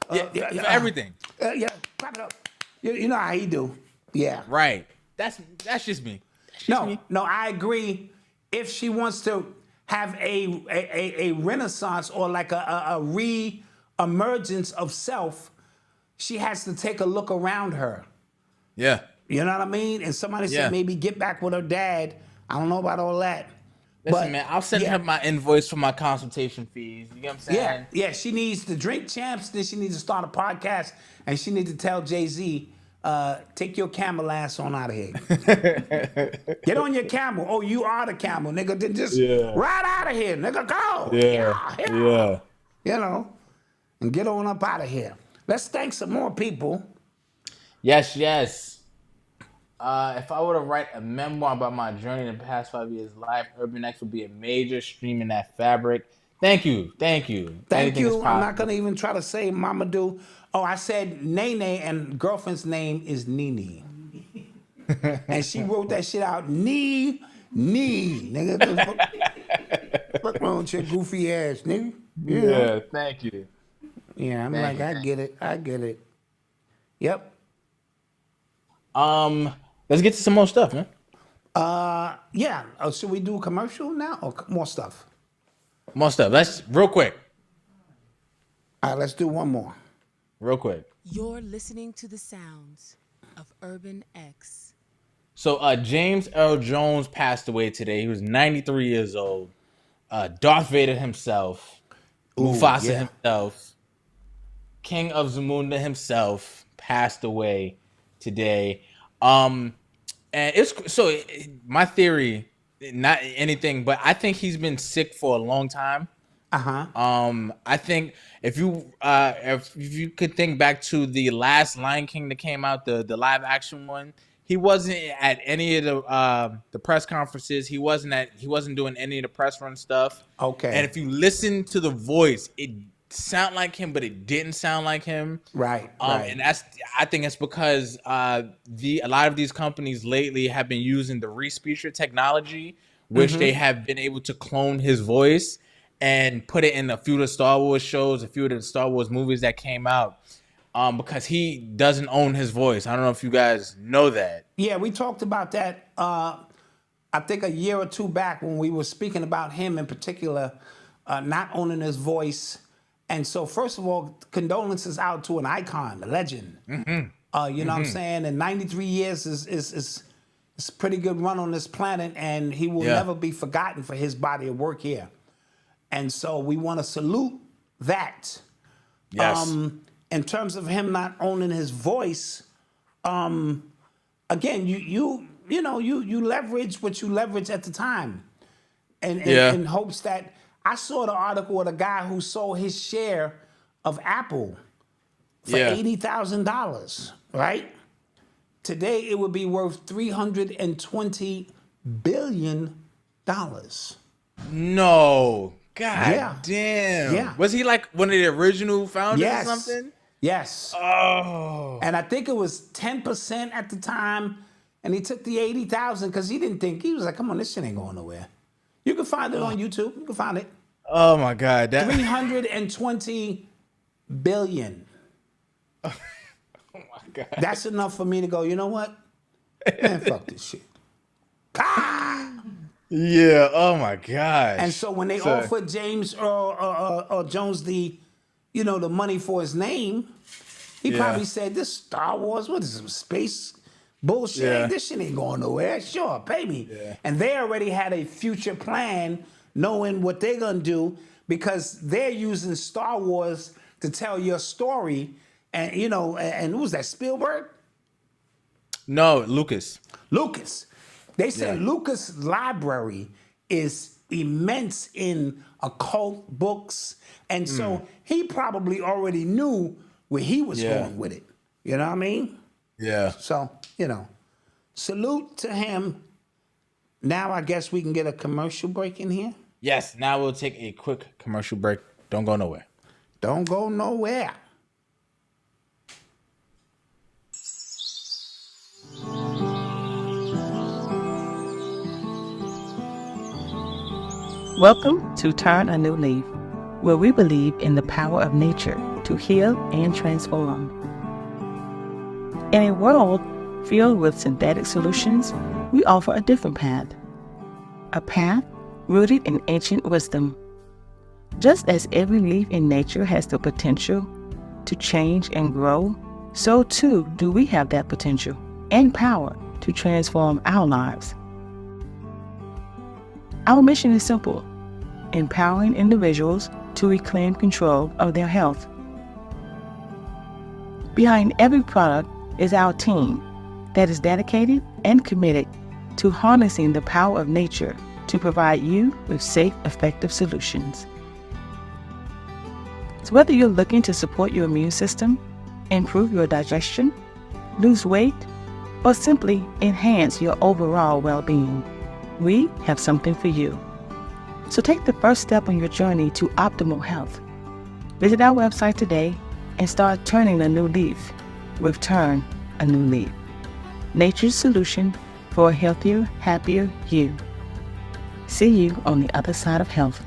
For everything. Clap it up. You know how he do. Yeah. Right. That's just me. No, I agree. If she wants to have a renaissance or like a re-emergence of self, she has to take a look around her. Yeah. You know what I mean? And somebody said maybe get back with her dad. I don't know about all that. Listen, man, I'll send her my invoice for my consultation fees. You get what I'm saying? Yeah, she needs to drink champs, then she needs to start a podcast, and she needs to tell Jay-Z, take your camel ass on out of here. Get on your camel. Oh, you are the camel, nigga. Then just ride out of here, nigga. Go. Yeah. You know, and get on up out of here. Let's thank some more people. Yes. If I were to write a memoir about my journey in the past 5 years' life, Urban X would be a major stream in that fabric. Thank you. Thank you. I'm not going to even try to say Mamadou. Oh, I said Nene, and girlfriend's name is Nene. And she wrote that shit out. Nigga. What's wrong with your goofy ass, nigga? Yeah, thank you. Yeah, I'm like, I get it. Yep. Let's get to some more stuff, man. Yeah. Oh, should we do a commercial now or more stuff? More stuff. Let's real quick. All right, let's do one more. Real quick. You're listening to the sounds of Urban X. So James Earl Jones passed away today. He was 93 years old. Darth Vader himself, Mufasa himself, King of Zamunda himself passed away today. And it's so my theory, not anything, but I think he's been sick for a long time. I think if you could think back to the last Lion King that came out, the live action one, He wasn't at any of the press conferences. He wasn't doing any of the press run stuff. Okay. And if you listen to the voice, it sounded like him, but it didn't sound like him. Right. And I think it's because a lot of these companies lately have been using the re-speaker technology, which they have been able to clone his voice and put it in a few of the Star Wars shows, a few of the Star Wars movies that came out. Because he doesn't own his voice. I don't know if you guys know that. Yeah, we talked about that, I think a year or two back when we were speaking about him in particular, not owning his voice. And so, first of all, condolences out to an icon, a legend. You know what I'm saying? And 93 years is a pretty good run on this planet, and he will never be forgotten for his body of work here. And so we want to salute that. Yes. In terms of him not owning his voice, again, you leverage what you leverage at the time, and in hopes that I saw the article of the guy who sold his share of Apple for $80,000. Right? Today it would be worth $320 billion. No. God damn. Yeah. Was he like one of the original founders or something? Yes. Oh. And I think it was 10% at the time, and he took the 80,000 because he didn't think, he was like, come on, this shit ain't going nowhere. You can find it on YouTube. You can find it. Oh my God. $320 billion. Oh my God. That's enough for me to go, you know what? Man, fuck this shit. Ah! Yeah. Oh my gosh. And so when they offered James Earl Jones the money for his name, he probably said, this Star Wars, what is it, space bullshit? Yeah. This shit ain't going nowhere. Sure, pay me. Yeah. And And they already had a future plan, knowing what they're going to do, because they're using Star Wars to tell your story. And, and who was that, Spielberg? No, Lucas. They said Lucas' library is immense in occult books. And so he probably already knew where he was going with it. You know what I mean? Yeah. So, salute to him. Now I guess we can get a commercial break in here. Yes. Now we'll take a quick commercial break. Don't go nowhere. Don't go nowhere. Welcome to Turn a New Leaf, where we believe in the power of nature to heal and transform. In a world filled with synthetic solutions, we offer a different path. A path rooted in ancient wisdom. Just as every leaf in nature has the potential to change and grow, so too do we have that potential and power to transform our lives. Our mission is simple: empowering individuals to reclaim control of their health. Behind every product is our team that is dedicated and committed to harnessing the power of nature to provide you with safe, effective solutions. So whether you're looking to support your immune system, improve your digestion, lose weight, or simply enhance your overall well-being, we have something for you. So take the first step on your journey to optimal health. Visit our website today and start turning a new leaf with Turn a New Leaf, nature's solution for a healthier, happier you. See you on the other side of health.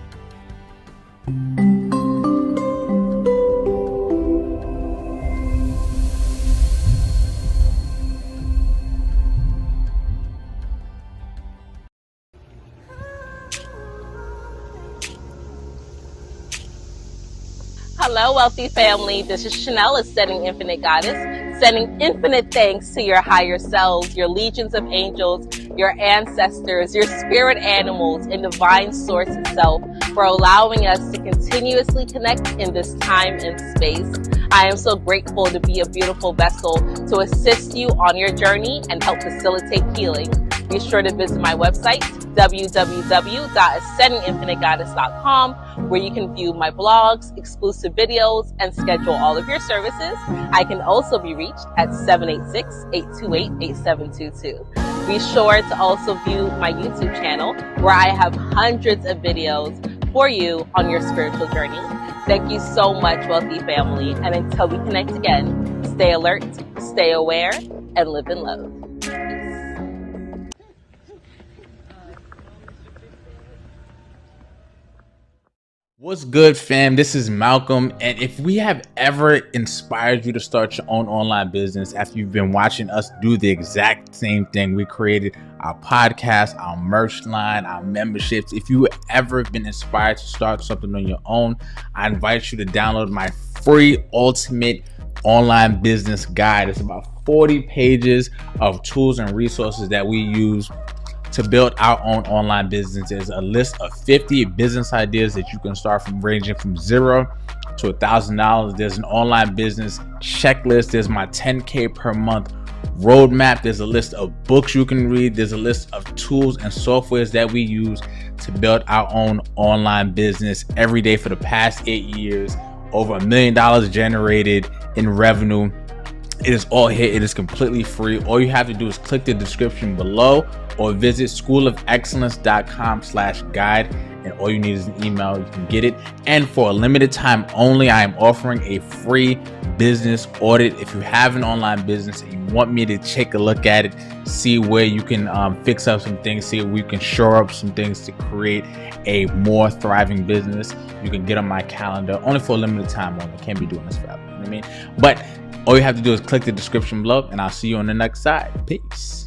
Hello, wealthy family. This is Chanel, Ascending Infinite Goddess, sending infinite thanks to your higher selves, your legions of angels, your ancestors, your spirit animals, and divine source itself for allowing us to continuously connect in this time and space. I am so grateful to be a beautiful vessel to assist you on your journey and help facilitate healing. Be sure to visit my website, www.ascendinginfinitegoddess.com, where you can view my blogs, exclusive videos, and schedule all of your services. I can also be reached at 786-828-8722. Be sure to also view my YouTube channel, where I have hundreds of videos for you on your spiritual journey. Thank you so much, Wealthy Family. And until we connect again, stay alert, stay aware, and live in love. What's good, fam? This is Malcolm, and if we have ever inspired you to start your own online business after you've been watching us do the exact same thing, we created our podcast, our merch line, our memberships. If you ever been inspired to start something on your own, I invite you to download my free ultimate online business guide. It's about 40 pages of tools and resources that we use to build our own online business. There's a list of 50 business ideas that you can start from, ranging from $0 to $1,000. There's an online business checklist. There's my 10K per month roadmap. There's a list of books you can read. There's a list of tools and softwares that we use to build our own online business every day for the past 8 years. Over $1 million generated in revenue. It is all here. It is completely free. All you have to do is click the description below or visit schoolofexcellence.com/guide, and all you need is an email. You can get it. And for a limited time only, I am offering a free business audit. If you have an online business and you want me to take a look at it, see where you can fix up some things, see if we can shore up some things to create a more thriving business, you can get on my calendar. Only for a limited time only. Can't be doing this forever. You know what I mean? But all you have to do is click the description below, and I'll see you on the next side. Peace.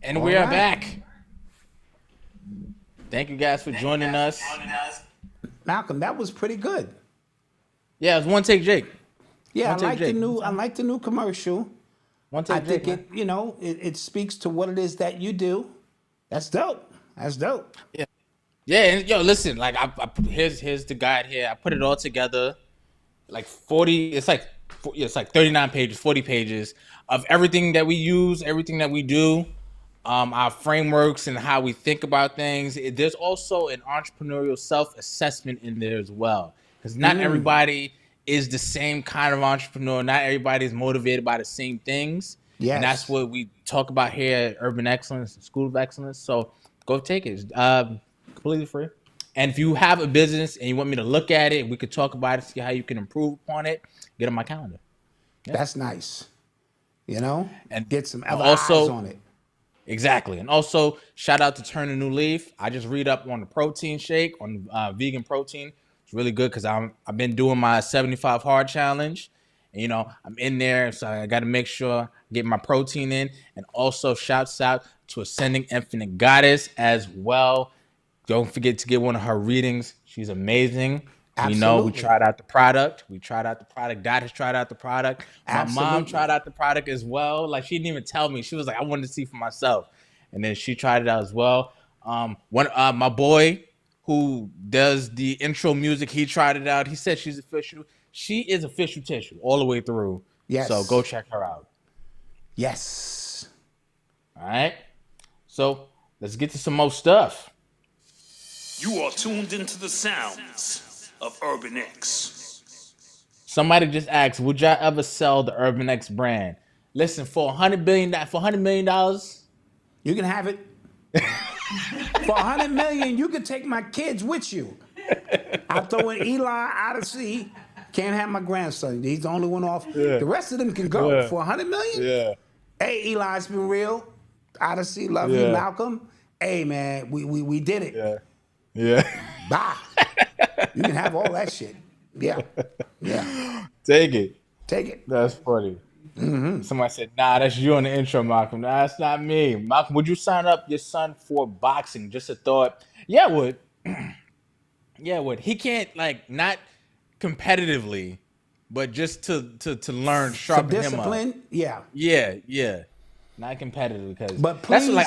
And we are back. Thank you guys for joining us. Malcolm, that was pretty good. Yeah, it was One Take Jake. Yeah, One Take I like Jake. the new commercial. One Take I think Jake, it speaks to what it is that you do. That's dope. That's dope. Yeah. Yeah, and yo, listen, like here's the guide here. I put it all together. Like 40, it's like 39 pages, 40 pages of everything that we use, everything that we do, our frameworks and how we think about things. There's also an entrepreneurial self-assessment in there as well, because not everybody is the same kind of entrepreneur. Not everybody is motivated by the same things. Yes. And that's what we talk about here at Urban Excellence, School of Excellence. So go take it. It's completely free. And if you have a business and you want me to look at it, we could talk about it, see how you can improve upon it, get on my calendar. Yeah. That's nice. And get some other also, eyes on it. Exactly. And also, shout out to Turn a New Leaf. I just read up on the protein shake, on vegan protein. It's really good because I've been doing my 75 hard challenge. And, I'm in there, so I got to make sure I get my protein in. And also, shouts out to Ascending Infinite Goddess as well. Don't forget to get one of her readings. She's amazing. Absolutely. We tried out the product. Dot has tried out the product. Absolutely. My mom tried out the product as well. Like, she didn't even tell me. She was like, I wanted to see for myself. And then she tried it out as well. My boy who does the intro music, he tried it out. He said she's official. She is official tissue all the way through. Yes. So go check her out. Yes. All right. So let's get to some more stuff. You are tuned into the sounds of Urban X. Somebody just asked, would y'all ever sell the Urban X brand? Listen, for $100 million, you can have it. For $100 million, you can take my kids with you. I'm throwing Eli out of sea. Can't have my grandson. He's the only one off. Yeah. The rest of them can go. Yeah. For $100 million? Yeah. Hey, Eli, it's been real. Odyssey, love you, Malcolm. Hey, man, we did it. Yeah. Yeah. Bye. You can have all that shit. Yeah. Yeah. Take it. That's funny. Mm-hmm. Somebody said, nah, that's you on the intro, Malcolm. Nah, that's not me. Malcolm, would you sign up your son for boxing? Just a thought. Yeah, I would. Yeah, I would. He can't, not competitively, but just to learn, sharpen him up. Yeah. Yeah. Not competitive because. But please,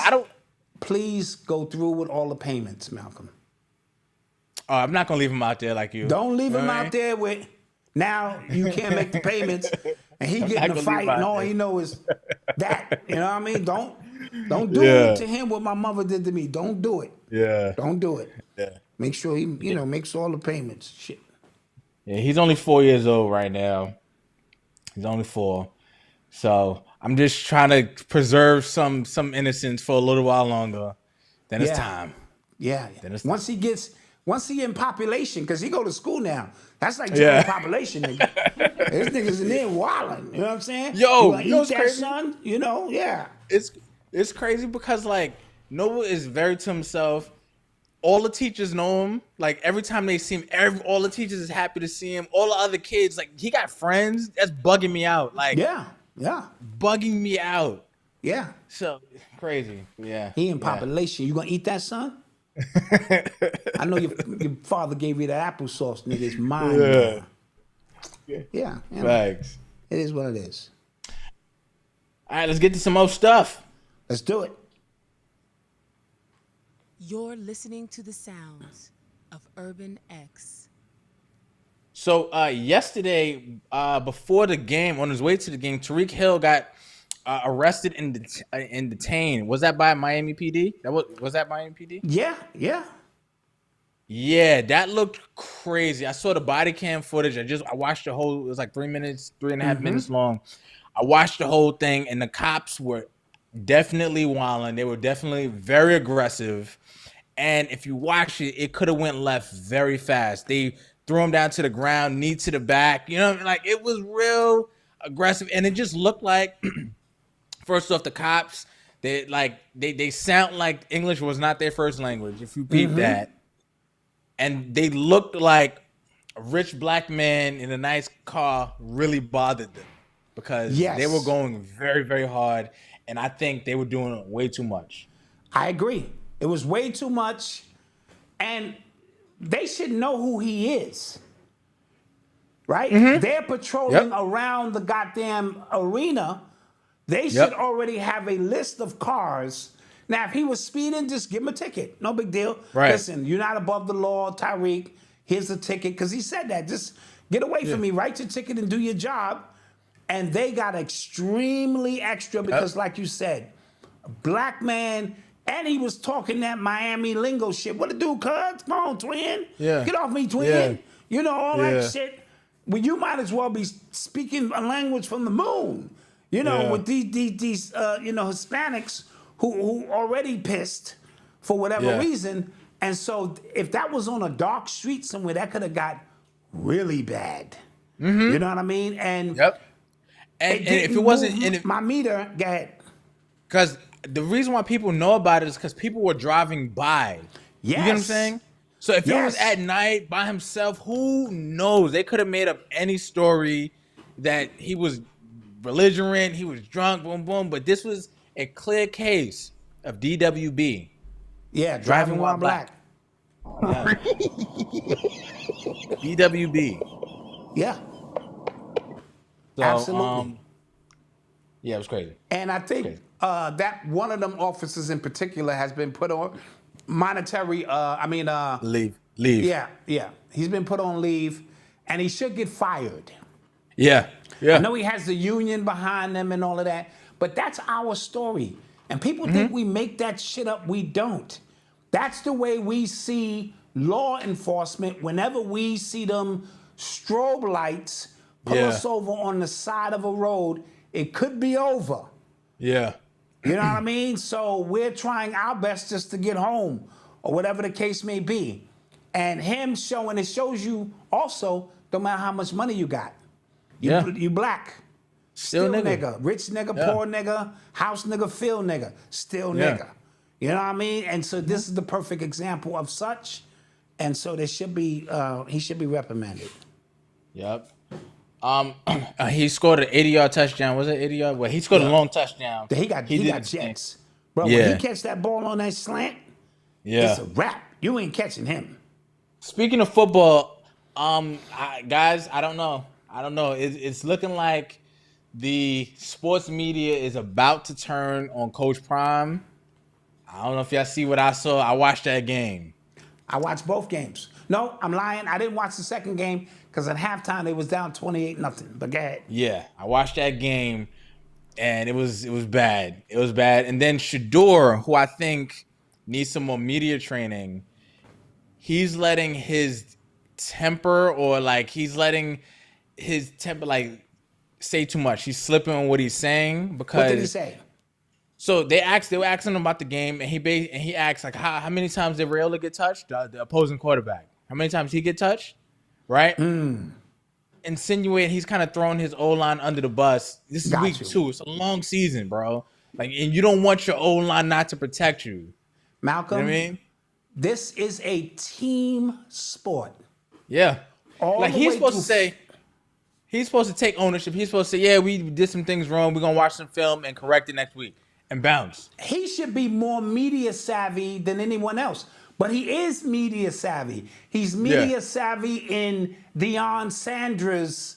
please go through with all the payments, Malcolm. Oh, I'm not gonna leave him out there like you. Don't leave him out there with. Now you can't make the payments, and he get in a fight, and all he know is that. You know what I mean? Don't Don't do to him what my mother did to me. Don't do it. Yeah. Don't do it. Yeah. Make sure he, makes all the payments. Shit. Yeah, he's only 4 years old right now. He's only 4. So I'm just trying to preserve some innocence for a little while longer. Then it's time. Yeah. Then it's Once he in population, because he go to school now. That's like general population, nigga. This niggas in there wilding. You know what I'm saying? Yo, you eat that, crazy? son? Yeah. It's crazy because like Noah is very to himself. All the teachers know him. Like every time they see him, all the teachers is happy to see him. All the other kids, like he got friends. That's bugging me out. Like bugging me out. Yeah. So crazy. Yeah. He in population. You gonna eat that, son? I know your father gave you that applesauce, nigga. It's mine. Yeah. Facts. It is what it is. All right, let's get to some more stuff. Let's do it. You're listening to the sounds of Urban X. So yesterday, before the game, on his way to the game, Tyreek Hill got arrested and detained. Was that by Miami PD? Was that Miami PD? Yeah. Yeah, that looked crazy. I saw the body cam footage. I watched the whole. It was like 3 minutes, 3.5 minutes long. I watched the whole thing, and the cops were definitely wilding. They were definitely very aggressive. And if you watch it, it could have went left very fast. They threw him down to the ground, knee to the back. Like it was real aggressive, and it just looked like. First off, the cops, they sound like English was not their first language, if you peep that. And they looked like a rich black man in a nice car really bothered them because they were going very, very hard. And I think they were doing way too much. I agree. It was way too much. And they should know who he is. Right? They're patrolling around the goddamn arena. They should already have a list of cars. Now, if he was speeding, just give him a ticket. No big deal. Right. Listen, you're not above the law, Tyreek. Here's a ticket. Because he said that. Just get away from me. Write your ticket and do your job. And they got extremely extra because, like you said, a black man, and he was talking that Miami lingo shit. What to do, cuz? Come on, twin. Yeah. Get off me, twin. All that shit. Well, you might as well be speaking a language from the moon. With these Hispanics who already pissed for whatever reason. And so if that was on a dark street somewhere, that could have got really bad. You know what I mean? And and if it wasn't my meter, go ahead. Because the reason why people know about it is because people were driving by. You get what I'm saying? So if it was at night by himself, who knows? They could have made up any story that he was belligerent, he was drunk, boom, boom. But this was a clear case of DWB. Yeah, driving while black. Yeah. DWB. Yeah. So, absolutely. Yeah, it was crazy. And I think that one of them officers in particular has been put on monetary, leave. Yeah. He's been put on leave, and he should get fired. Yeah. I know he has the union behind him and all of that, but that's our story. And people think we make that shit up. We don't. That's the way we see law enforcement. Whenever we see them strobe lights pull us over on the side of a road, it could be over. Yeah. You know what I mean? So we're trying our best just to get home or whatever the case may be. And him showing, it shows you also, no matter how much money you got. You black. Still nigga. Rich nigga, poor nigga, house nigga, field nigga. Still nigga. You know what I mean? And so this is the perfect example of such. And so there should be, he should be reprimanded. Yep. He scored an 80-yard touchdown. Was it 80-yard? Well, he scored a long touchdown. He got jets. Bro, when he catch that ball on that slant, it's a wrap. You ain't catching him. Speaking of football, guys, I don't know. It's looking like the sports media is about to turn on Coach Prime. I don't know if y'all see what I saw. I watched that game. I watched both games. No, I'm lying. I didn't watch the second game because at halftime they was down 28-0. But go ahead. Yeah, I watched that game. and it was bad. It was bad. And then Shador, who I think needs some more media training, he's letting his temper say too much. He's slipping on what he's saying because. What did he say? So they were asking him about the game, and he asked like how many times did Rayola get touched? The opposing quarterback. How many times he get touched? Right? Insinuate he's kind of throwing his O-line under the bus. This is week 2. It's a long season, bro. Like, and you don't want your O-line not to protect you. Malcolm, You know what I mean? this is a team sport. Yeah. All Like the he's way supposed to through- say, he's supposed to take ownership. He's supposed to say, yeah, we did some things wrong. We're gonna watch some film and correct it next week and bounce. He should be more media savvy than anyone else. But he is media savvy. He's media savvy in Deion Sanders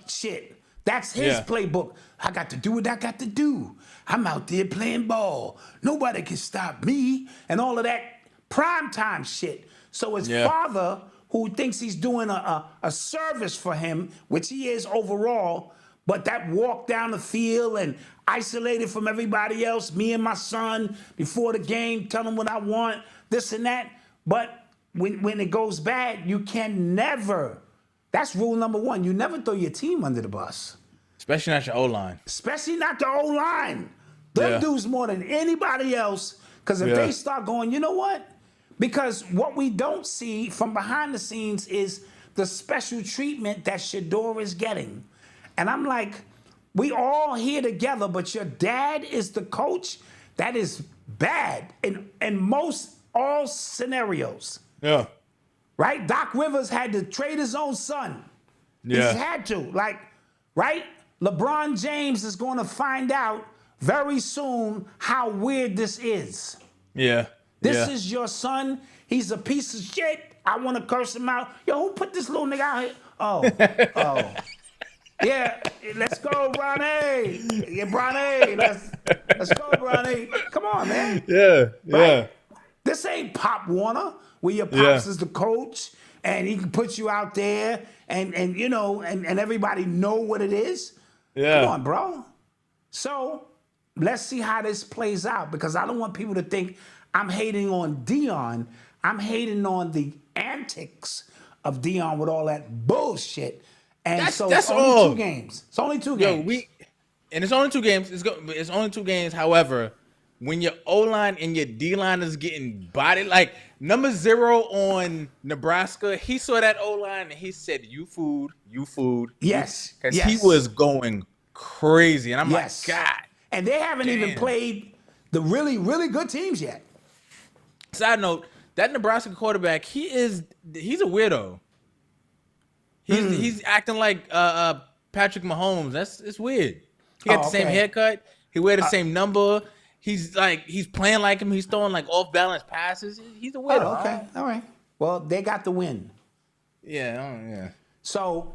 shit. That's his playbook. I got to do what I got to do. I'm out there playing ball. Nobody can stop me. And all of that primetime shit. So his father, who thinks he's doing a service for him, which he is overall, but that walk down the field and isolated from everybody else, me and my son, before the game, tell him what I want, this and that. But when it goes bad, you can never, that's rule number 1, you never throw your team under the bus. Especially not your O-line. Especially not the O-line. They do more than anybody else, because if they start going, you know what? Because what we don't see from behind the scenes is the special treatment that Shador is getting. And I'm like, we all here together, but your dad is the coach. That is bad in most all scenarios. Yeah. Right? Doc Rivers had to trade his own son. Yeah. He's had to. Like, right? LeBron James is going to find out very soon how weird this is. Yeah. This is your son. He's a piece of shit. I want to curse him out. Yo, who put this little nigga out here? Oh. Yeah, let's go, Bronny. Yeah, Bronny. Let's go, Bronny. Come on, man. Yeah. Right? This ain't Pop Warner, where your pops is the coach and he can put you out there and you know, and everybody know what it is. Yeah. Come on, bro. So let's see how this plays out, because I don't want people to think I'm hating on Deion. I'm hating on the antics of Deion with all that bullshit. And it's only all. 2 games. It's only 2 games. It's only 2 games. It's only 2 games. However, when your O-line and your D-line is getting bodied, like number 0 on Nebraska, he saw that O-line and he said, you food. Yes. Because he was going crazy. And I'm like, God. And they haven't even played the really, really good teams yet. Side note, that Nebraska quarterback, he's a weirdo. He's acting like Patrick Mahomes. It's weird. He got the same haircut. He wear the same number. He's playing like him. He's throwing like off balance passes. He's a weirdo. Oh, okay. All right. Well, they got the win. Yeah. So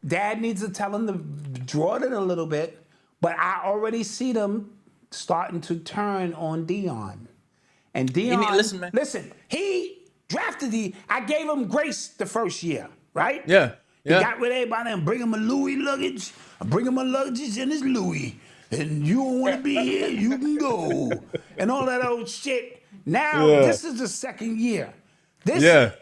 Dad needs to tell him to draw it a little bit, but I already see them starting to turn on Deion. And Deion, listen, he drafted I gave him grace the first year, right? Yeah. He got with everybody and bring him a Louis luggage. I bring him a luggage in his Louis. And you don't want to be here, you can go. And all that old shit. Now, this is the second year. You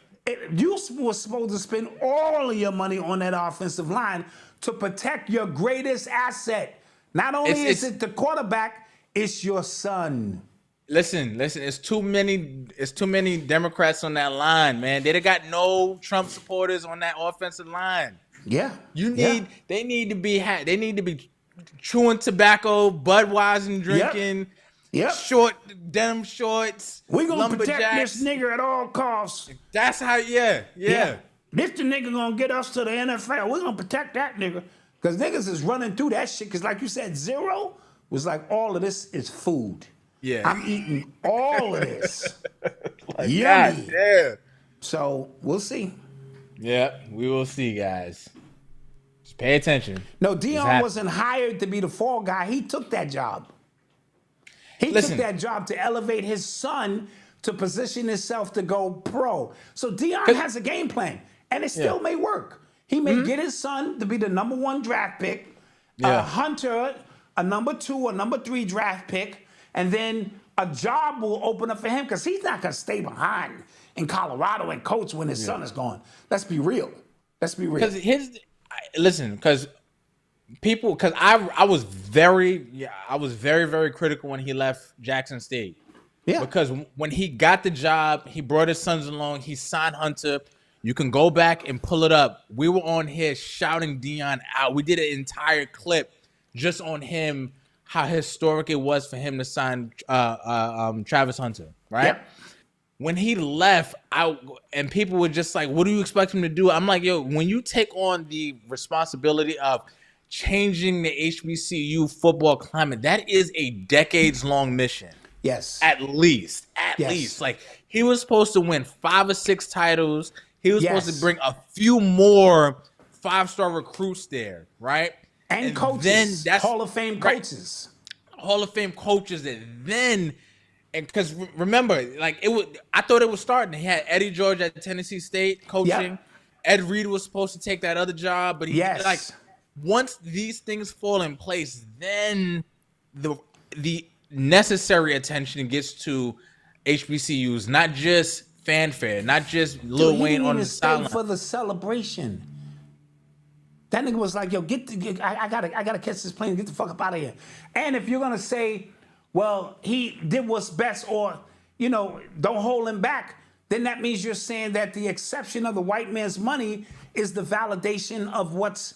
were supposed to spend all of your money on that offensive line to protect your greatest asset. Not only is it the quarterback, it's your son. Listen, it's too many Democrats on that line, man. They got no Trump supporters on that offensive line. Yeah. They need to be chewing tobacco, Budweiser drinking, short denim shorts. We're gonna protect this nigga at all costs. That's how yeah. This the nigga gonna get us to the NFL. We're gonna protect that nigga. Cause niggas is running through that shit. Cause like you said, 0 was like all of this is food. Yeah. I'm eating all of this. Like, yummy. God damn. So we'll see. Yeah, we will see, guys. Just pay attention. No, Deion wasn't hired to be the fall guy. He took that job. He took that job to elevate his son to position himself to go pro. So Deion has a game plan, and it still may work. He may get his son to be the #1 draft pick. Hunter a number 2 or number 3 draft pick, and then a job will open up for him because he's not going to stay behind in Colorado and coach when his son is gone. Let's be real. Because because I was very, very critical when he left Jackson State. Yeah. Because when he got the job, he brought his sons along. He signed Hunter. You can go back and pull it up. We were on here shouting Deion out. We did an entire clip just on him, how historic it was for him to sign Travis Hunter, right? Yep. When he left out and people were just like, what do you expect him to do? I'm like, yo, when you take on the responsibility of changing the HBCU football climate, that is a decades-long mission. Yes. At least. Like, he was supposed to win 5 or 6 titles. He was supposed to bring a few more 5-star recruits there, right? And coaches. Then that's Hall of Fame coaches. Right. Hall of Fame coaches. And then, because remember, like, I thought it was starting. He had Eddie George at Tennessee State coaching. Yep. Ed Reed was supposed to take that other job. But like, once these things fall in place, then the necessary attention gets to HBCUs, not just fanfare, not just Lil Wayne on the sideline. For the celebration, that nigga was like, "Yo, I gotta catch this plane and get the fuck up out of here." And if you're gonna say, "Well, he did what's best," or don't hold him back, then that means you're saying that the exception of the white man's money is the validation of what's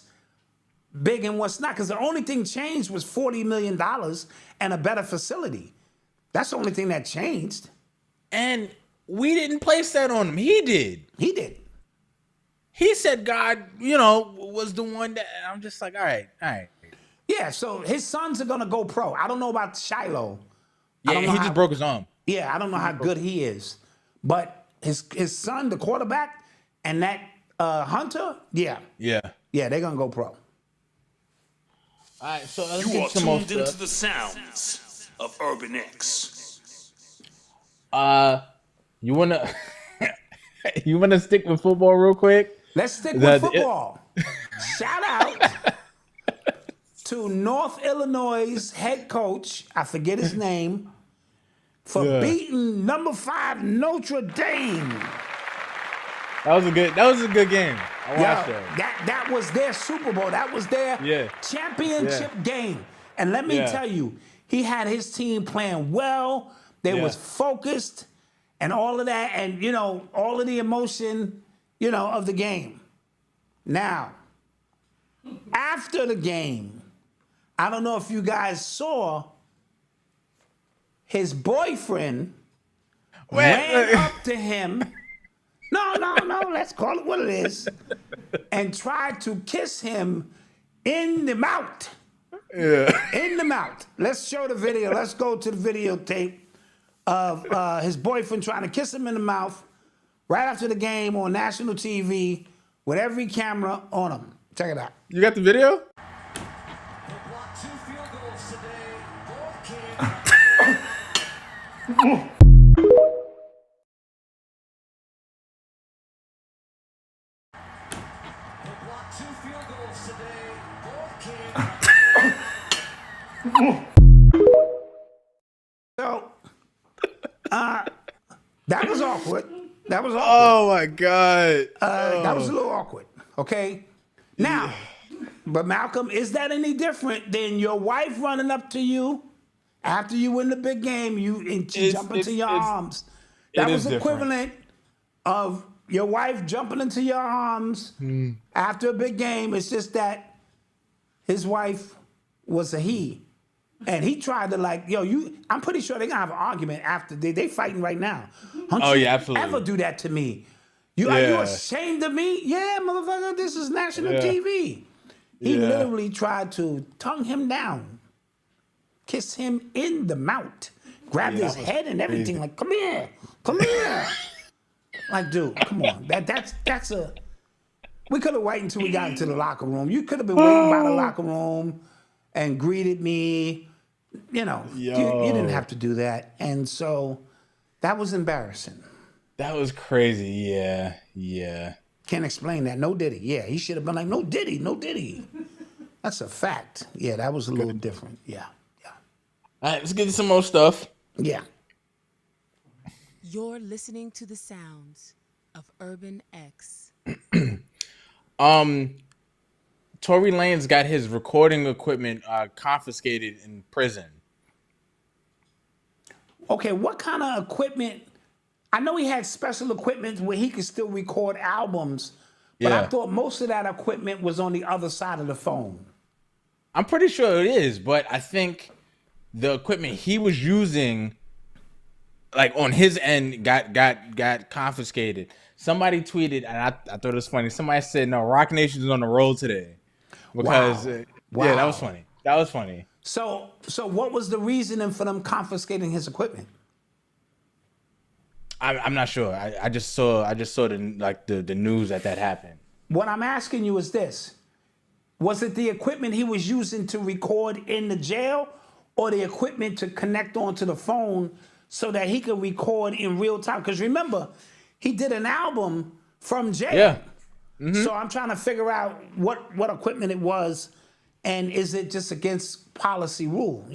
big and what's not. Because the only thing changed was $40 million and a better facility. That's the only thing that changed. And we didn't place that on him. He did. He said God, was the one that I'm just like, all right. Yeah, so his sons are going to go pro. I don't know about Shiloh. Yeah, he just broke his arm. Yeah, I don't know how good he is. But his son, the quarterback, and that Hunter, yeah, they're going to go pro. All right, so let's you get are some more tuned into the sounds of Urban X. You wanna stick with football real quick? Let's stick with football. Shout out to North Illinois' head coach, I forget his name, for beating number 5 Notre Dame. That was a good game. I watched that. That was their Super Bowl. That was their championship game. And let me tell you, he had his team playing well. They was focused and all of that, and all of the emotion, of the game. Now, after the game, I don't know if you guys saw, his boyfriend ran up to him. No, let's call it what it is. And tried to kiss him in the mouth. Yeah. In the mouth. Let's show the video. Let's go to the videotape of his boyfriend trying to kiss him in the mouth right after the game on national TV with every camera on him. Check it out. You got the video? So, that was awkward. Oh my God. That was a little awkward. Okay. Now, but Malcolm, is that any different than your wife running up to you after you win the big game? She jump into your arms. That was equivalent of your wife jumping into your arms after a big game. It's just that his wife was a he. And he tried to I'm pretty sure they're going to have an argument after they fighting right now. Absolutely. Ever do that to me? Are you ashamed of me? Yeah, motherfucker, this is national TV. He literally tried to tongue him down, kiss him in the mouth, grabbed his head and everything, like, come here. Like, dude, come on. That's a... We could have waited until we got into the locker room. You could have been waiting by the locker room and greeted me. You didn't have to do that. And so that was embarrassing. That was crazy. Yeah. Can't explain that. No Diddy. Yeah, he should have been like, no Diddy. That's a fact. Yeah, that was a little different. Yeah. All right, let's get to some more stuff. Yeah. You're listening to the sounds of Urban X. Tory Lanez got his recording equipment confiscated in prison. Okay, what kind of equipment? I know he had special equipment where he could still record albums, but I thought most of that equipment was on the other side of the phone. I'm pretty sure it is, but I think the equipment he was using, like on his end, got confiscated. Somebody tweeted, and I thought it was funny. Somebody said, "No, Rock Nation is on the road today," because Wow. that was funny. That was funny. So what was the reasoning for them confiscating his equipment? I'm not sure. I just saw the news that happened. What I'm asking you is this: was it the equipment he was using to record in the jail, or the equipment to connect onto the phone so that he could record in real time? Because remember, he did an album from jail. Yeah. Mm-hmm. So I'm trying to figure out what equipment it was, and is it just against policy rule,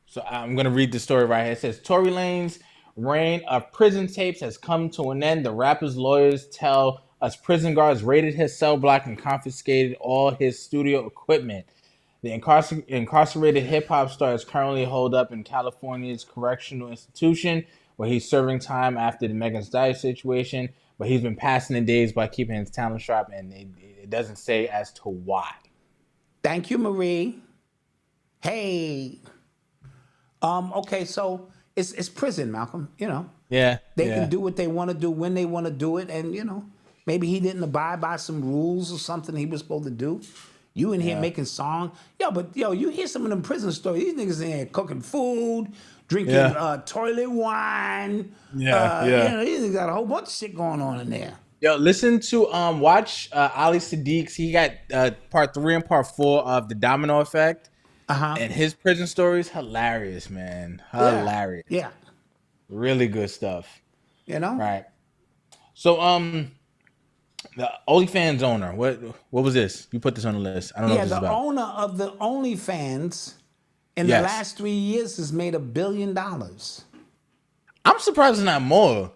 So I'm going to read the story right here. It says, Tory Lanez's reign of prison tapes has come to an end. The rapper's lawyers tell us prison guards raided his cell block and confiscated all his studio equipment. The incarcerated hip-hop star is currently holed up in California's correctional institution, where he's serving time after the Megan Thee Stallion situation, but he's been passing the days by keeping his talent sharp, and it doesn't say as to why. Thank you, Marie. Hey. Okay, so it's prison, Malcolm, Yeah. They can do what they want to do when they want to do it, and, maybe he didn't abide by some rules or something he was supposed to do. You in here making songs. You hear some of them prison stories. These niggas in here cooking food, drinking toilet wine. These niggas got a whole bunch of shit going on in there. Yo, listen to watch Ali Sadiq's. He got part 3 and part 4 of The Domino Effect. And his prison stories, hilarious, man. Hilarious. Yeah. Really good stuff. Right. So the OnlyFans owner, what was this? You put this on the list. I don't know what this is about. The owner of the OnlyFans in the last 3 years has made $1 billion. I'm surprised it's not more.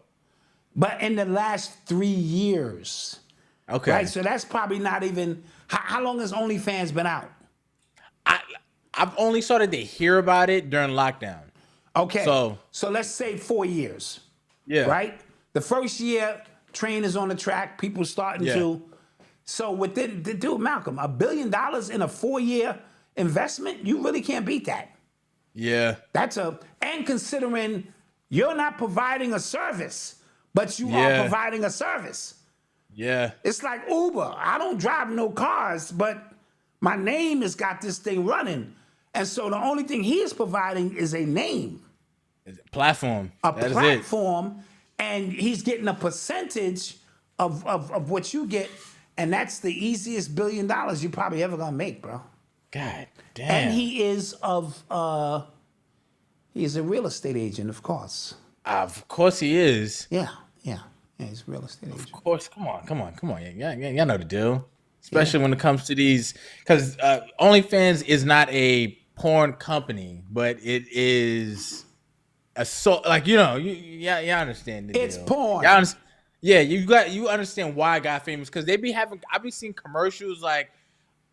But in the last 3 years. Okay. Right, so that's probably not even... How long has OnlyFans been out? I've only started to hear about it during lockdown. Okay. So let's say 4 years. Yeah. Right? The first year, train is on the track. People starting to... So within... Dude, Malcolm, $1 billion in a 4-year investment, you really can't beat that. Yeah. And considering you're not providing a service, but you are providing a service. Yeah. It's like Uber. I don't drive no cars, but my name has got this thing running. And so the only thing he is providing is a name. It's a platform. A platform. And he's getting a percentage of what you get. And that's the easiest $1 billion you're probably ever going to make, bro. God damn. And he is he's a real estate agent, of course. Of course he is. Yeah, he's a real estate agent. Of course, come on. Y'all know the deal. Especially when it comes to these, because OnlyFans is not a porn company, but it is you understand the deal. It's porn. You understand why I got famous, because I've been seeing commercials like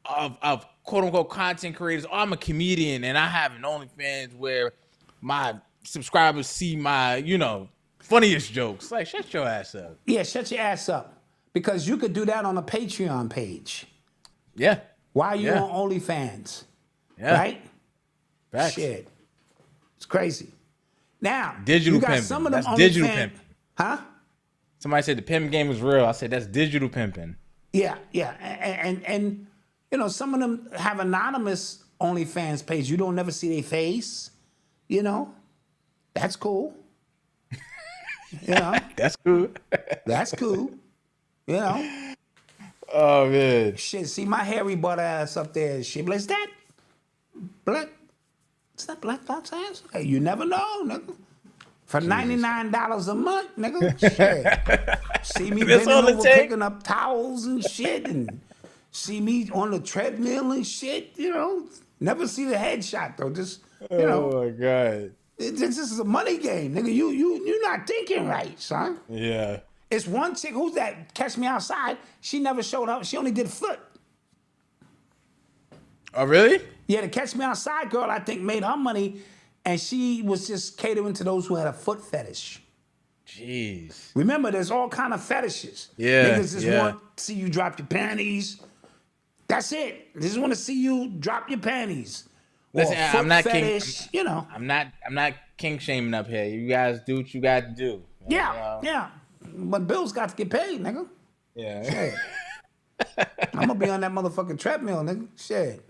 of quote unquote content creators. Oh, I'm a comedian and I have an OnlyFans where my subscribers see my funniest jokes. Like, shut your ass up. Yeah, shut your ass up. Because you could do that on a Patreon page. Yeah. Why are you on OnlyFans? Yeah. Right? Facts. Shit. It's crazy. Now, digital you got pimping. Some of them that's digital pimping. Huh? Somebody said the pimp game is real. I said that's digital pimping. Yeah. And some of them have anonymous OnlyFans page. You don't never see their face. That's cool. That's cool. That's cool. Oh man. Shit, see my hairy butt ass up there. Shit, is that black? Is that Black Fox ass? Hey, you never know, nigga. For $99 a month, nigga. Shit. See me bending over picking up towels and shit, and see me on the treadmill and shit, you know. Never see the headshot though. Just, you know. Oh my God. This is a money game, nigga. You're not thinking right, son. Yeah. It's one chick, who's that? Catch Me Outside. She never showed up. She only did foot. Oh, really? Yeah, the Catch Me Outside girl, I think, made her money, and she was just catering to those who had a foot fetish. Jeez. Remember, there's all kind of fetishes. Yeah, Niggas just want to see you drop your panties. That's it. They just want to see you drop your panties. Listen, Or I'm not fetish, you know. I'm not king shaming up here. You guys do what you got to do. Yeah. But bills got to get paid, nigga. Yeah. Shit. I'm gonna be on that motherfucking treadmill, nigga. Shit.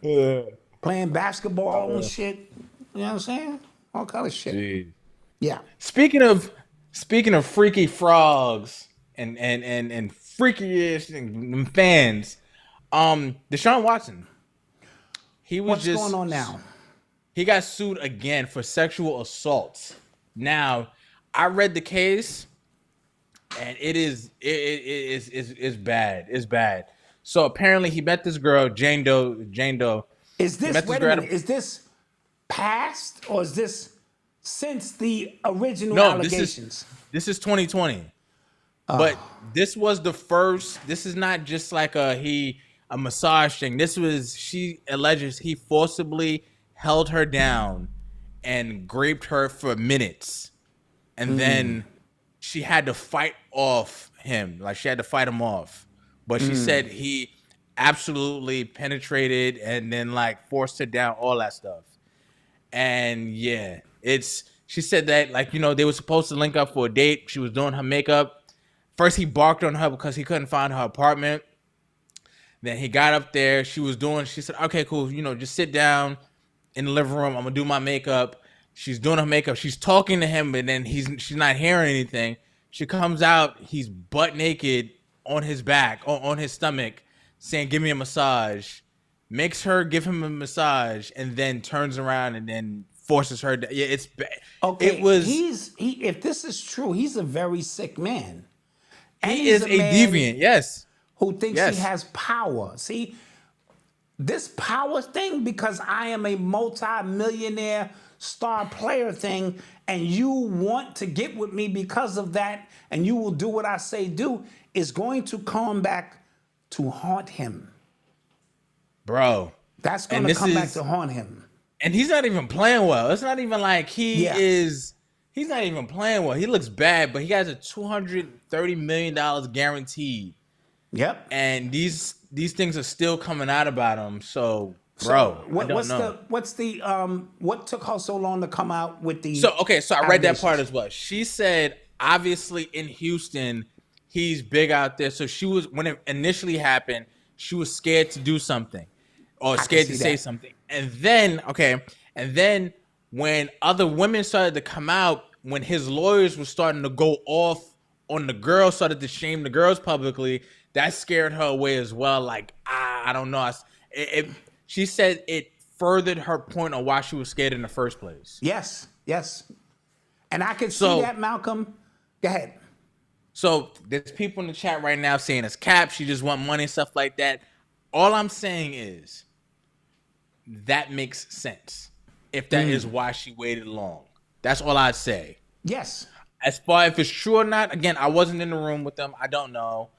Playing basketball and shit. You know what I'm saying? All kind of shit. Jeez. Yeah. Speaking of freaky frogs and freaky-ish and fans, Deshaun Watson. What's going on now? He got sued again for sexual assault. Now, I read the case, and it is bad. It's bad. So apparently, he met this girl, Jane Doe. Is this Is this past or is this since the original allegations? This is 2020. But this was the first. This is not just like a massage thing. She alleges he forcibly held her down and graped her for minutes. And then she had to fight off him. Like, she had to fight him off. But she said he absolutely penetrated and then, like, forced her down, all that stuff. And, yeah, she said that, like, you know, they were supposed to link up for a date. She was doing her makeup. First, he barked on her because he couldn't find her apartment. Then he got up there. She said, okay, cool. You know, just sit down in the living room. I'm going to do my makeup. She's doing her makeup. She's talking to him, but then she's not hearing anything. She comes out. He's butt naked on his back, on his stomach, saying, give me a massage. Makes her give him a massage and then turns around and then forces her. Yeah, it's bad. Okay, if this is true, he's a very sick man. And he is a deviant, yes. Who thinks he has power. See, this power thing, because I am a multi-millionaire star player thing, and you want to get with me because of that, and you will do what I say do, is going to come back to haunt him. Bro. That's going to come back to haunt him. And he's not even playing well. It's not even like he's not even playing well. He looks bad, but he has a $230 million guaranteed. Yep. And these things are still coming out about him. So, bro, what took her so long to come out with the? So I read that part as well. She said, obviously in Houston, he's big out there. So when it initially happened, she was scared to do something or scared to say something. And then when other women started to come out, when his lawyers were starting to go off on the girls, started to shame the girls publicly, that scared her away as well. Like, I don't know. She said it furthered her point on why she was scared in the first place. Yes. And I can see that, Malcolm. Go ahead. So there's people in the chat right now saying it's cap. She just want money and stuff like that. All I'm saying is that makes sense. If that is why she waited long. That's all I'd say. Yes. As far if it's true or not, again, I wasn't in the room with them. I don't know.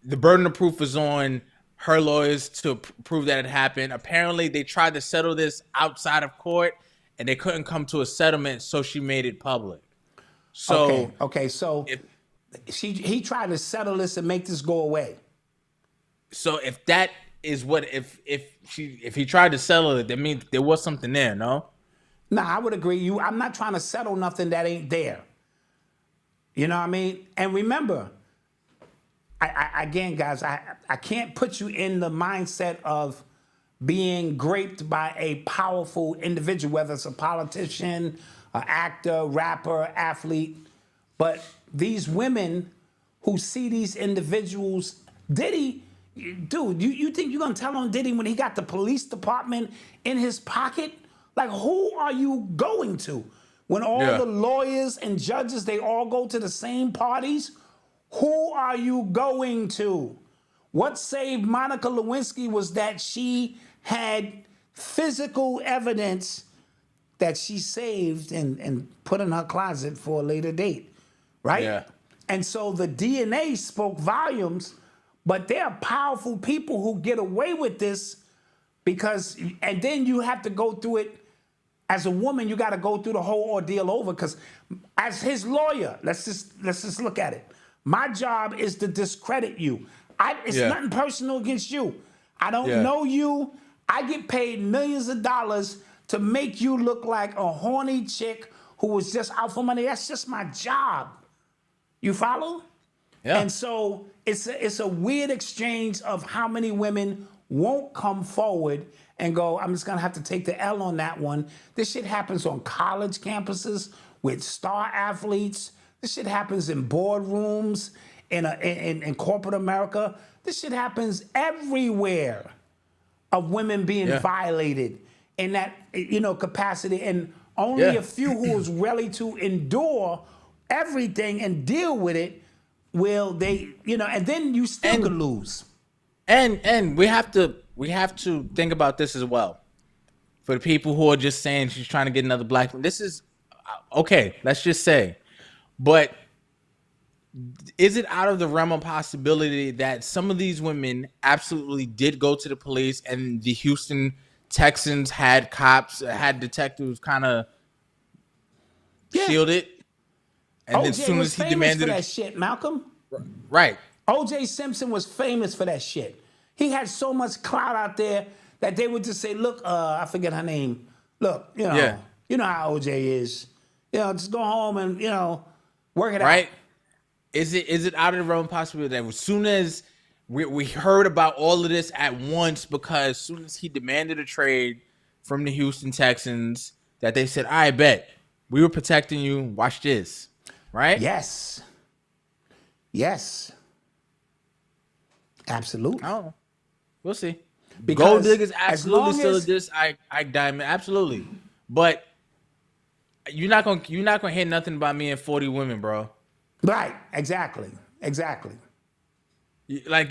The burden of proof is on her lawyers to prove that it happened. Apparently, they tried to settle this outside of court, and they couldn't come to a settlement, so she made it public. So So he tried to settle this and make this go away. So if that is what if he tried to settle it, that means there was something there, no? Nah, I would agree. I'm not trying to settle nothing that ain't there. You know what I mean? And remember, again, guys, I can't put you in the mindset of being graped by a powerful individual, whether it's a politician, an actor, rapper, athlete. But these women who see these individuals, Diddy, dude, you think you're going to tell on Diddy when he got the police department in his pocket? Like, who are you going to? When all the lawyers and judges, they all go to the same parties? Who are you going to? What saved Monica Lewinsky was that she had physical evidence that she saved and put in her closet for a later date, right? Yeah. And so the DNA spoke volumes, but there are powerful people who get away with this because, and then you have to go through it as a woman. You got to go through the whole ordeal over because, as his lawyer, let's just look at it. My job is to discredit you. It's nothing personal against you. I don't know you. I get paid millions of dollars to make you look like a horny chick who was just out for money. That's just my job. You follow? Yeah. And so it's a weird exchange of how many women won't come forward and go, I'm just gonna have to take the L on that one. This shit happens on college campuses with star athletes. This shit happens in boardrooms, in corporate America. This shit happens everywhere of women being violated in that capacity, and only a few who is ready to endure everything and deal with it will they, and then you still could lose. And we have to think about this as well. For the people who are just saying she's trying to get another black, this is okay. Let's just say, but is it out of the realm of possibility that some of these women absolutely did go to the police and the Houston Texans had detectives kind of shield it? And then as soon as he demanded for that shit, Malcolm. Right. O.J. Simpson was famous for that shit. He had so much clout out there that they would just say, look, I forget her name. Look, you know how O.J. is. Just go home and, work it out. Right. Is it out of the realm of possibility that as soon as we heard about all of this at once, because as soon as he demanded a trade from the Houston Texans, that they said, I bet we were protecting you. Watch this. Right? Yes. Absolutely. Oh, we'll see. Because Gold diggers absolutely still as- exist. I diamond absolutely, but you're not gonna hear nothing about me and 40 women, bro. Right. Exactly. Like,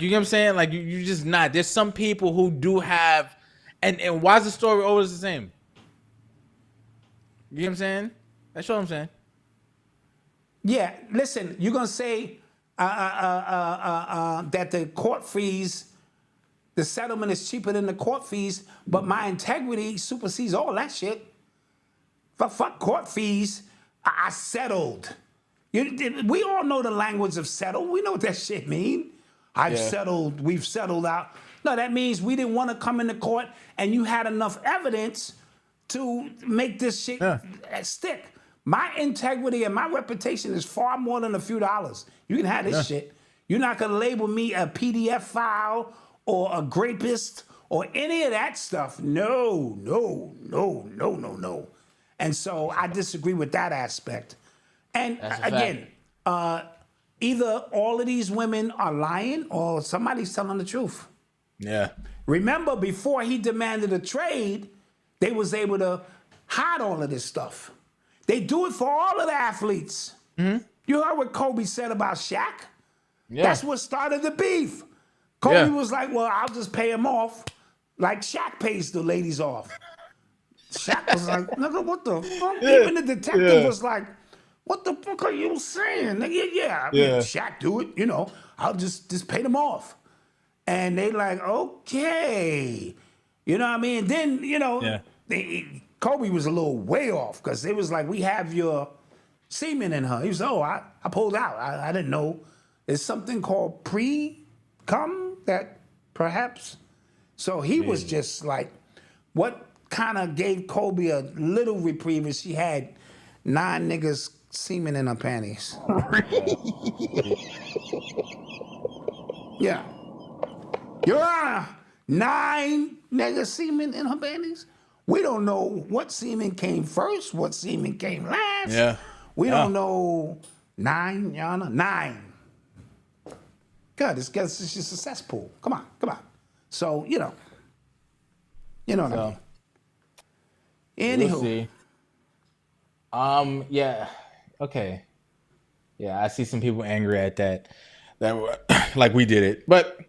you know what I'm saying? Like, you just not. There's some people who do have, and why is the story always the same? You know what I'm saying? That's what I'm saying. Yeah, listen, you're going to say that the court fees, the settlement is cheaper than the court fees, but my integrity supersedes all that shit. Fuck court fees. I settled. We all know the language of settle. We know what that shit mean. Settled, we've settled out. No, that means we didn't want to come into court and you had enough evidence to make this shit stick. My integrity and my reputation is far more than a few dollars. You can have this shit. You're not going to label me a PDF file or a grapist or any of that stuff. No. And so I disagree with that aspect. And again, either all of these women are lying or somebody's telling the truth. Yeah. Remember, before he demanded a trade, they was able to hide all of this stuff. They do it for all of the athletes. Mm-hmm. You heard what Kobe said about Shaq? Yeah. That's what started the beef. Kobe was like, well, I'll just pay him off like Shaq pays the ladies off. Shaq was like, nigga, what the fuck? Even the detective was like, what the fuck are you saying? Nigga, I mean, Shaq do it, I'll just pay them off. And they like, okay. You know what I mean? Then, Kobe was a little way off because it was like, we have your semen in her. He was, I pulled out. I didn't know. There's something called pre-cum that perhaps. So he was just like, what kind of gave Kobe a little reprieve is she had 9 niggas semen in her panties. Yeah. Your Honor, 9 niggas semen in her panties? We don't know what semen came first, what semen came last. Yeah. We don't know 9, Your Honor. 9. God, this guy's just a cesspool. Come on. So, you know what I mean. Anywho. We'll see. Yeah. Okay. Yeah, I see some people angry at that. That were, like we did it. But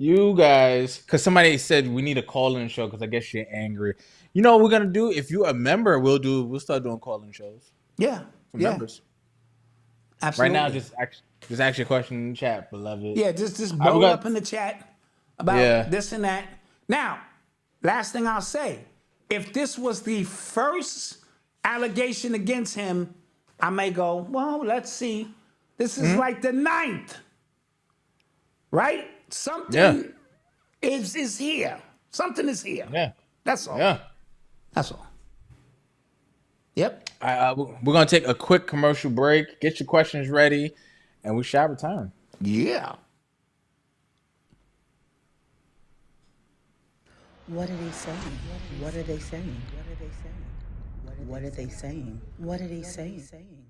You guys, because somebody said we need a call-in show because I guess you're angry. You know what we're gonna do? If you're a member, we'll start doing call-in shows Yeah. for Yeah. members. Absolutely. Right now, just ask your question in the chat, beloved. Yeah, just All right, blow it up in the chat about this and that. Now, last thing I'll say, if this was the first allegation against him, I may go, well, let's see. This is like the 9th, right? Something is here. Something is here. Yeah. That's all. Yeah. That's all. Yep. We're gonna take a quick commercial break. Get your questions ready, and we shall return. Yeah. What are they saying? What are they saying? What are they saying? What are they saying?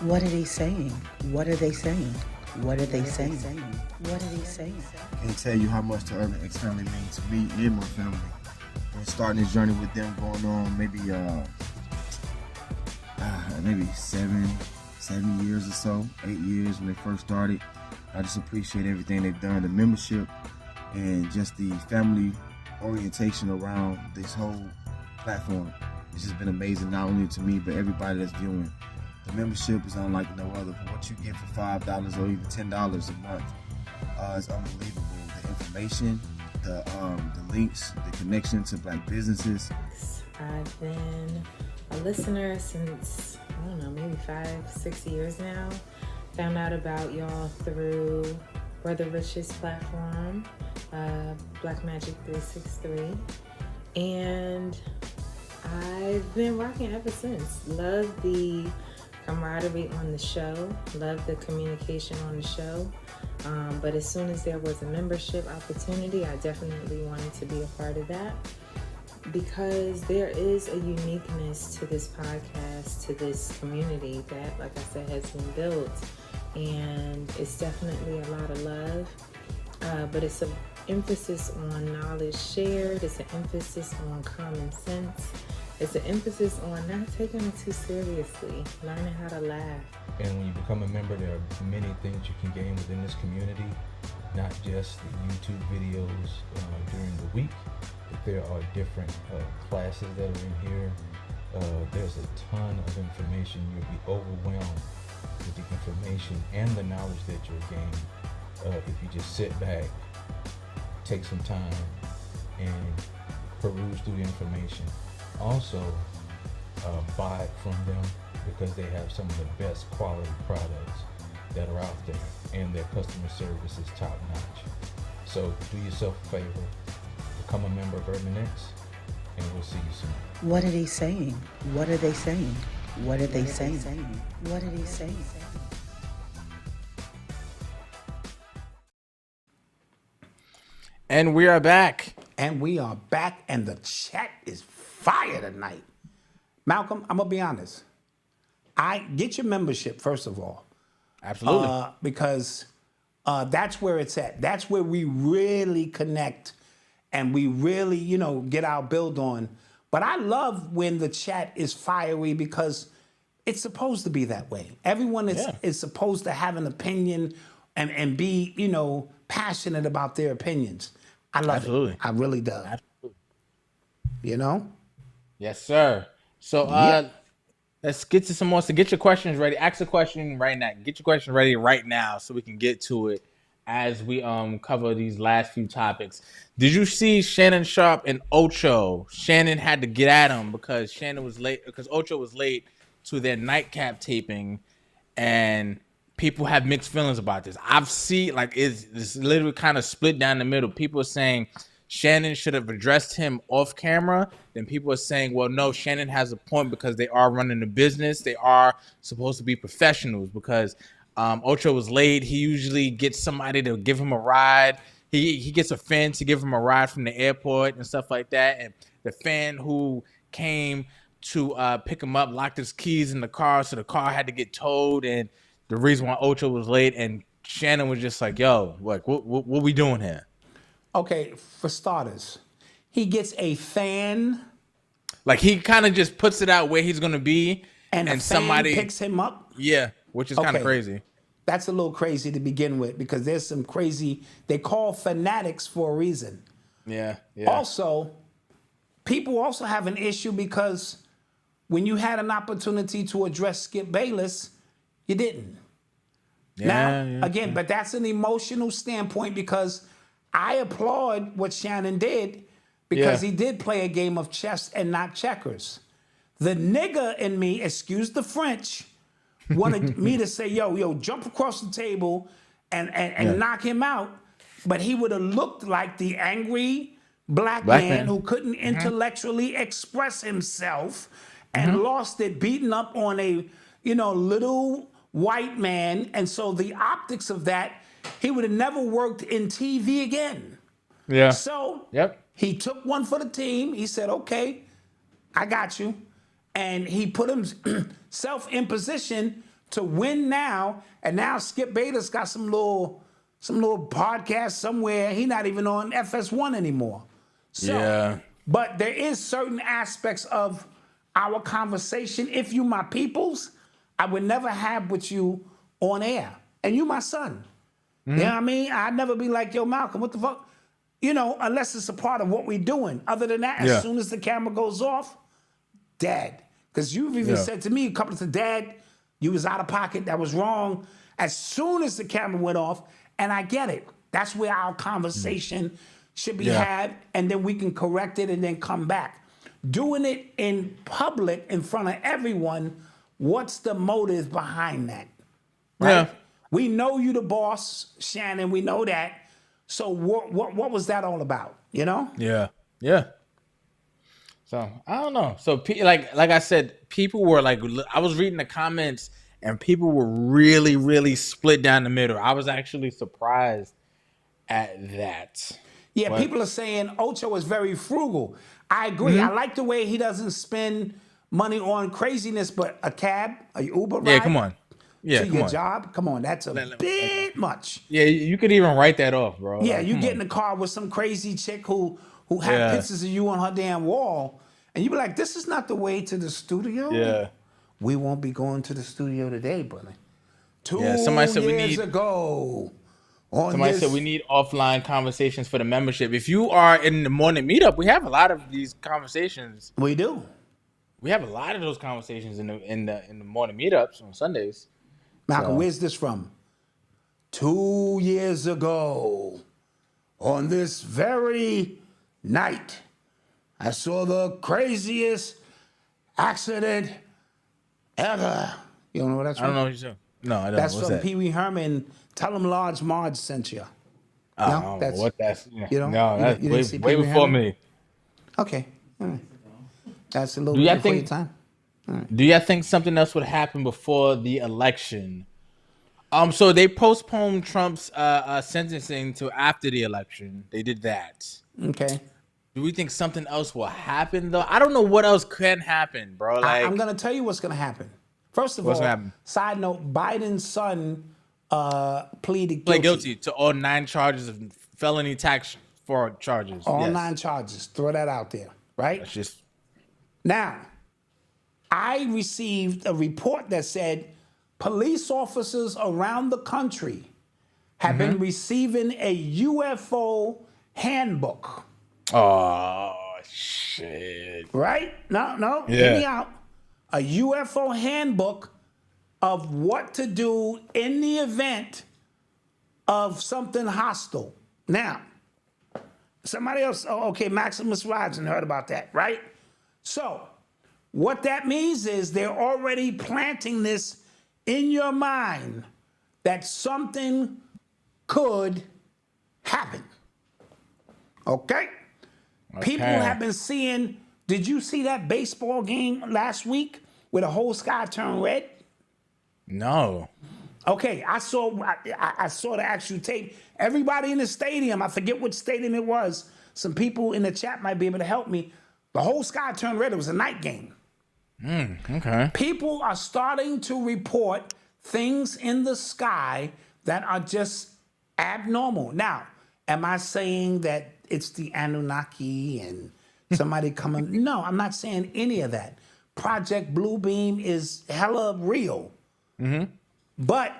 What are they saying? What are they saying? What are they saying? What are they saying? I can't tell you how much the Urban X family means to me and my family. And starting this journey with them going on maybe 7 years or so, 8 years when they first started. I just appreciate everything they've done, the membership and just the family orientation around this whole platform. It's just been amazing, not only to me, but everybody that's viewing. The membership is unlike no other. For what you get for $5 or even $10 a month, it's unbelievable. The information, the links, the connection to black businesses. I've been a listener since, I don't know, maybe 5-6 years now. Found out about y'all through Brother Rich's platform, Black Magic 363. And I've been rocking ever since. Love the camaraderie on the show, love the communication on the show. But as soon as there was a membership opportunity, I definitely wanted to be a part of that because there is a uniqueness to this podcast, to this community that, like I said, has been built. And it's definitely a lot of love, but it's an emphasis on knowledge shared. It's an emphasis on common sense. It's an emphasis on not taking it too seriously, learning how to laugh. And when you become a member, there are many things you can gain within this community, not just the YouTube videos during the week, but there are different classes that are in here. There's a ton of information. You'll be overwhelmed with the information and the knowledge that you'll gain if you just sit back, take some time, and peruse through the information. Also, buy it from them because they have some of the best quality products that are out there, and their customer service is top notch. So do yourself a favor, become a member of Urban X, and we'll see you soon. What are they saying? What are they saying? What are they saying? What are they saying? And we are back. And we are back, and the chat is fire tonight. Malcolm, I'm gonna be honest. I get your membership first of all. Absolutely. Because that's where it's at. That's where we really connect and we really, get our build on. But I love when the chat is fiery because it's supposed to be that way. Everyone is supposed to have an opinion and be, passionate about their opinions. I love it. I really do. Absolutely. Yes, sir. So let's get to some more. So get your questions ready. Ask a question right now. Get your question ready right now so we can get to it as we cover these last few topics. Did you see Shannon Sharpe and Ocho? Shannon had to get at him because Shannon was late because Ocho was late to their nightcap taping, and people have mixed feelings about this. I've seen like it's literally kind of split down the middle. People are saying Shannon should have addressed him off camera. Then people are saying, well, no, Shannon has a point because they are running a business. They are supposed to be professionals because Ocho was late. He usually gets somebody to give him a ride. He gets a fan to give him a ride from the airport and stuff like that. And the fan who came to pick him up locked his keys in the car, so the car had to get towed. And the reason why Ocho was late, and Shannon was just like, yo, like, what we doing here? Okay, for starters, he gets a fan. Like, he kind of just puts it out where he's going to be. And somebody picks him up? Yeah, which is kind of crazy. That's a little crazy to begin with because there's some crazy, they call fanatics for a reason. Yeah. Also, people also have an issue because when you had an opportunity to address Skip Bayless, you didn't. Again, but that's an emotional standpoint because I applaud what Shannon did because he did play a game of chess and not checkers. The nigga in me, excuse the French, wanted me to say, yo, jump across the table and knock him out. But he would have looked like the angry black man who couldn't intellectually express himself and lost it, beaten up on a, little white man. And so the optics of that, he would have never worked in TV again. Yeah. So he took one for the team. He said, okay, I got you. And he put himself in position to win now. And now Skip Bayless got some little podcast somewhere. He's not even on FS1 anymore. So, but there is certain aspects of our conversation. If you my peoples, I would never have with you on air. And you my son. You know what I mean? I'd never be like, yo, Malcolm, what the fuck? Unless it's a part of what we're doing. Other than that, as soon as the camera goes off, Dad. Because you've even said to me a couple of times, Dad, you was out of pocket. That was wrong. As soon as the camera went off, and I get it. That's where our conversation should be had, and then we can correct it and then come back. Doing it in public in front of everyone, what's the motive behind that? Right? Yeah. We know you the boss, Shannon. We know that. So what was that all about? Yeah. So I don't know. So like I said, people were like, I was reading the comments and people were really, really split down the middle. I was actually surprised at that. Yeah, but people are saying Ocho is very frugal. I agree. I like the way he doesn't spend money on craziness, but a cab, a Uber ride. Yeah, come on. Yeah, to come your on. job. Come on, that's a bit much. Yeah, you could even write that off, bro. Yeah, like, you get in the car with some crazy chick who had pictures of you on her damn wall, and you be like, "This is not the way to the studio." Yeah, we won't be going to the studio today, brother. 2 somebody said years ago. Somebody said we need offline conversations for the membership. If you are in the morning meetup, we have a lot of these conversations. We do. We have a lot of those conversations in the morning meetups on Sundays. Malcolm, where's this from? 2 years ago, on this very night, I saw the craziest accident ever. You don't know what that's from? I don't know what you're saying. No, I don't. That's What's from that? Pee Wee Herman. Tell him Large Marge sent you. I don't know what that's. No, that's way before me. Okay. All right. That's a little bit before your time. Right. Do you think something else would happen before the election? So they postponed Trump's sentencing to after the election. They did that. Okay. Do we think something else will happen though? I don't know what else can happen, bro. Like, I'm gonna tell you what's gonna happen. First of all, side note: Biden's son pleaded guilty to all 9 charges of felony tax fraud charges. All 9 charges. Throw that out there, right? That's just now. I received a report that said police officers around the country have been receiving a UFO handbook. Oh, shit. Right? No. Hear me out. A UFO handbook of what to do in the event of something hostile. Now, somebody else, Maximus Rodson heard about that, right? So, what that means is they're already planting this in your mind that something could happen. Okay? People have been seeing, did you see that baseball game last week where the whole sky turned red? No. Okay, I saw the actual tape. Everybody in the stadium, I forget what stadium it was. Some people in the chat might be able to help me. The whole sky turned red. It was a night game. Okay. People are starting to report things in the sky that are just abnormal. Now, am I saying that it's the Anunnaki and somebody coming? No, I'm not saying any of that. Project Bluebeam is hella real. But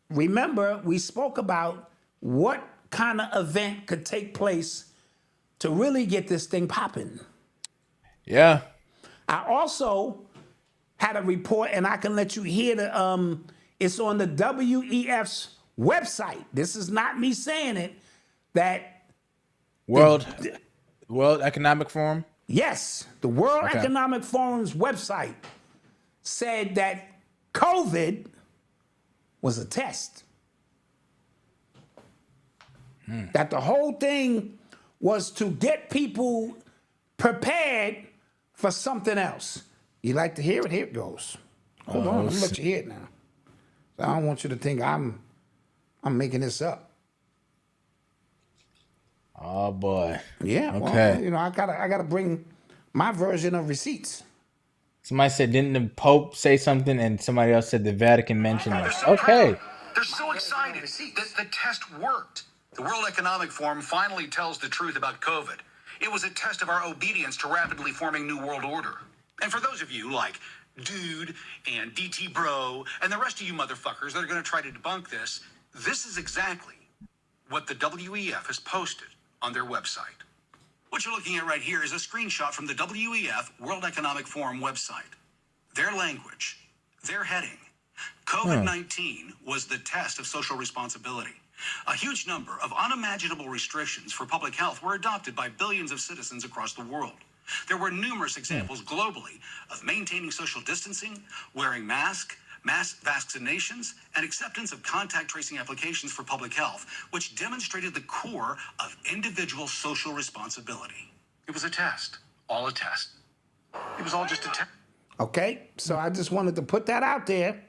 remember, we spoke about what kind of event could take place to really get this thing popping. Yeah. I also had a report, and I can let you hear the. It's on the WEF's website. This is not me saying it. That World Economic Forum. Yes, the World Economic Forum's website said that COVID was a test. That the whole thing was to get people prepared for something else. You like to hear it? Here it goes. Hold on, I'm gonna let you hear it now. So I don't want you to think I'm making this up. Oh boy. Yeah. Okay. Well, you know, I gotta bring my version of receipts. Somebody said, didn't the Pope say something? And somebody else said the Vatican mentioned this. Okay. They're so excited that the test worked. The World Economic Forum finally tells the truth about COVID. It was a test of our obedience to rapidly forming New World Order. And for those of you like Dude and DT Bro and the rest of you motherfuckers that are going to try to debunk this, this is exactly what the WEF has posted on their website. What you're looking at right here is a screenshot from the WEF World Economic Forum website. Their language, their heading, COVID-19 was the test of social responsibility. A huge number of unimaginable restrictions for public health were adopted by billions of citizens across the world. There were numerous examples globally of maintaining social distancing, wearing masks, mass vaccinations, and acceptance of contact tracing applications for public health, which demonstrated the core of individual social responsibility. It was a test, all a test. It was all just a test. Okay, so I just wanted to put that out there.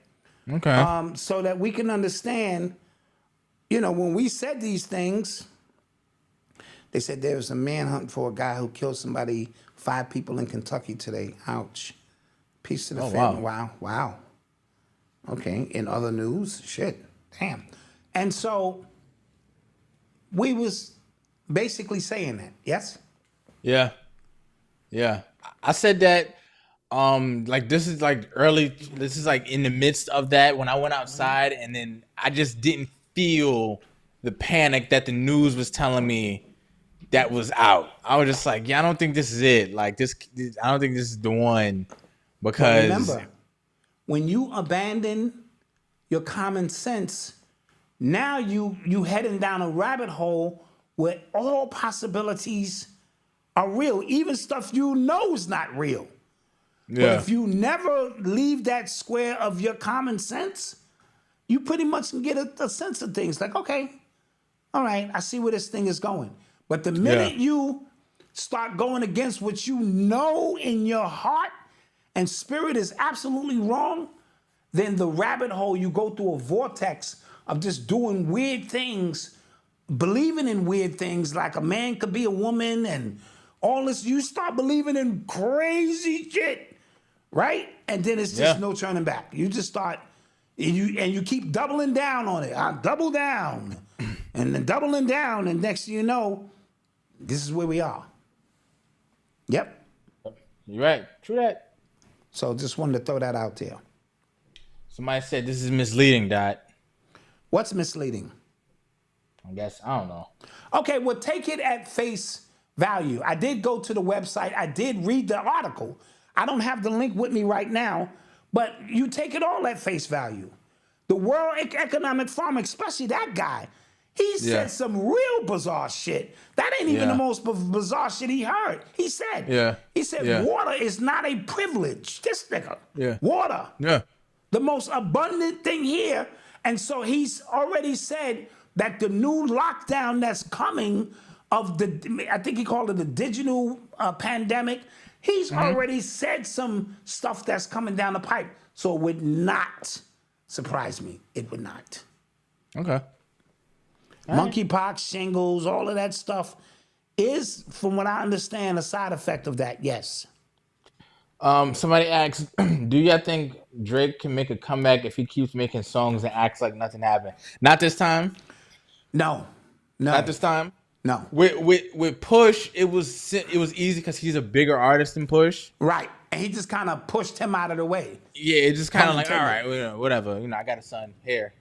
Okay. So that we can understand, you know, when we said these things, they said there was a manhunt for a guy who killed 5 people in Kentucky today. Ouch. Peace to the family. Wow. Okay, in other news, shit, damn. And so we was basically saying that, yes? Yeah. I said that like this is like in the midst of that when I went outside, and then I just didn't feel the panic that the news was telling me that was out. I was just like, yeah, I don't think this is it. Like this I don't think this is the one, because remember, when you abandon your common sense, now you heading down a rabbit hole where all possibilities are real, even stuff you know is not real. Yeah. But if you never leave that square of your common sense, you pretty much can get a sense of things. Like, okay, all right, I see where this thing is going. But the minute you start going against what you know in your heart and spirit is absolutely wrong, then the rabbit hole, you go through a vortex of just doing weird things, believing in weird things, like a man could be a woman and all this. You start believing in crazy shit, right? And then it's just no turning back. You just start, and you keep doubling down on it. I double down, and then doubling down, and next thing you know, this is where we are. Yep. You're right. True that. So just wanted to throw that out there. Somebody said this is misleading, Dot. What's misleading? I guess, I don't know. Okay, well, take it at face value. I did go to the website. I did read the article. I don't have the link with me right now, but you take it all at face value. The World Economic Forum, especially that guy, he said some real bizarre shit. That ain't even the most bizarre shit he heard. He said, water is not a privilege. This nigga, water. Yeah. The most abundant thing here, And so he's already said that the new lockdown that's coming of I think he called it the digital pandemic. He's already said some stuff that's coming down the pipe. So it would not surprise me. It would not. Okay. Monkeypox, shingles, all of that stuff is, from what I understand, a side effect of that. Yes. Somebody asks, do you think Drake can make a comeback if he keeps making songs and acts like nothing happened? Not this time. No. Not this time. No. With Push, it was easy because he's a bigger artist than Push. Right. And he just kind of pushed him out of the way. Yeah, it just kind of like, all right, whatever. I got a son here.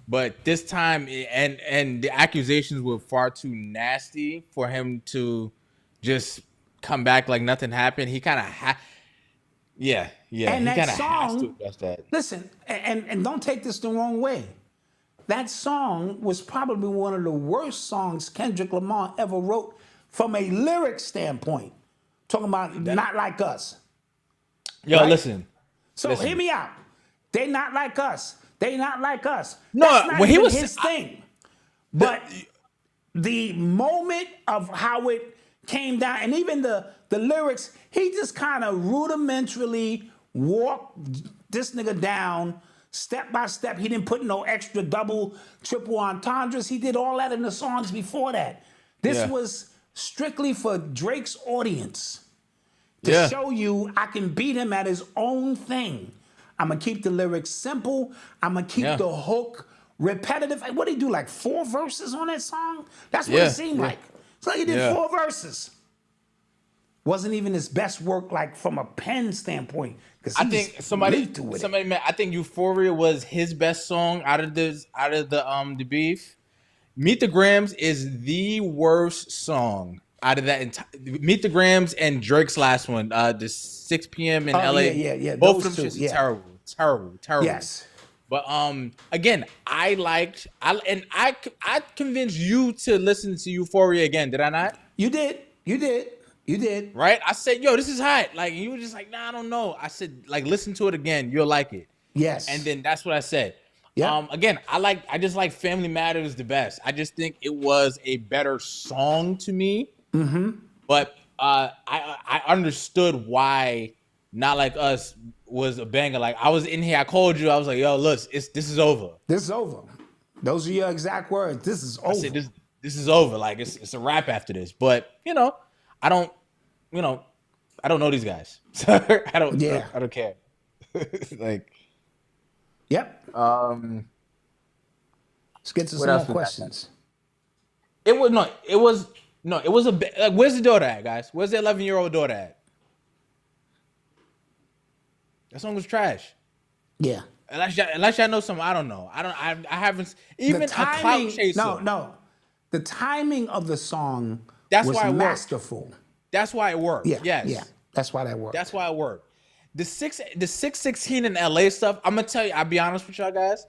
But this time, and the accusations were far too nasty for him to just come back like nothing happened. He kind of yeah. And he that kind of has to address that. Listen, and don't take this the wrong way. That song was probably one of the worst songs Kendrick Lamar ever wrote from a lyric standpoint. Talking about Not Like Us. Yo, right? listen. Hear me out. They not like us. They not like us. No, that's not when he even was his thing. But the moment of how it came down, and even the lyrics, he just kind of rudimentarily walked this nigga down step by step. He didn't put no extra double, triple entendres. He did all that in the songs before that. This was strictly for Drake's audience to show you I can beat him at his own thing. I'm going to keep the lyrics simple. I'm going to keep the hook repetitive. What did he do, like 4 verses on that song? That's what it seemed like. So he did 4 verses. Wasn't even his best work, like from a pen standpoint. I think I think Euphoria was his best song out of the beef. Meet the Grams is the worst song out of that entire. Meet the Grams and Drake's last one, the 6 p.m. in LA. Yeah. Both of them just terrible. Yes. But again, I convinced you to listen to Euphoria again. Did I not? You did. Right? I said, yo, this is hot. Like, you were just like, nah, I don't know. I said, like, listen to it again. You'll like it. Yes. And then that's what I said. Yeah. Again, I just like Family Matters the best. I just think it was a better song to me. Mm-hmm. But I understood why Not Like Us was a banger. Like, I was in here, I called you, I was like, yo, look, this is over. This is over. Those are your exact words. This is over. I said, this is over. Like, it's a wrap after this. But, I don't know these guys. So I don't care. Like, yep. Let's get to some more questions. It was where's the daughter at, guys? Where's the 11-year-old daughter at? That song was trash. Yeah. Unless y'all know something I don't know. I haven't even timing, a clout chaser. No. The timing of the song was why masterful. That's why it worked. Yeah. That's why that worked. That's why it worked. The 616 in LA stuff, I'm gonna tell you, I'll be honest with y'all guys.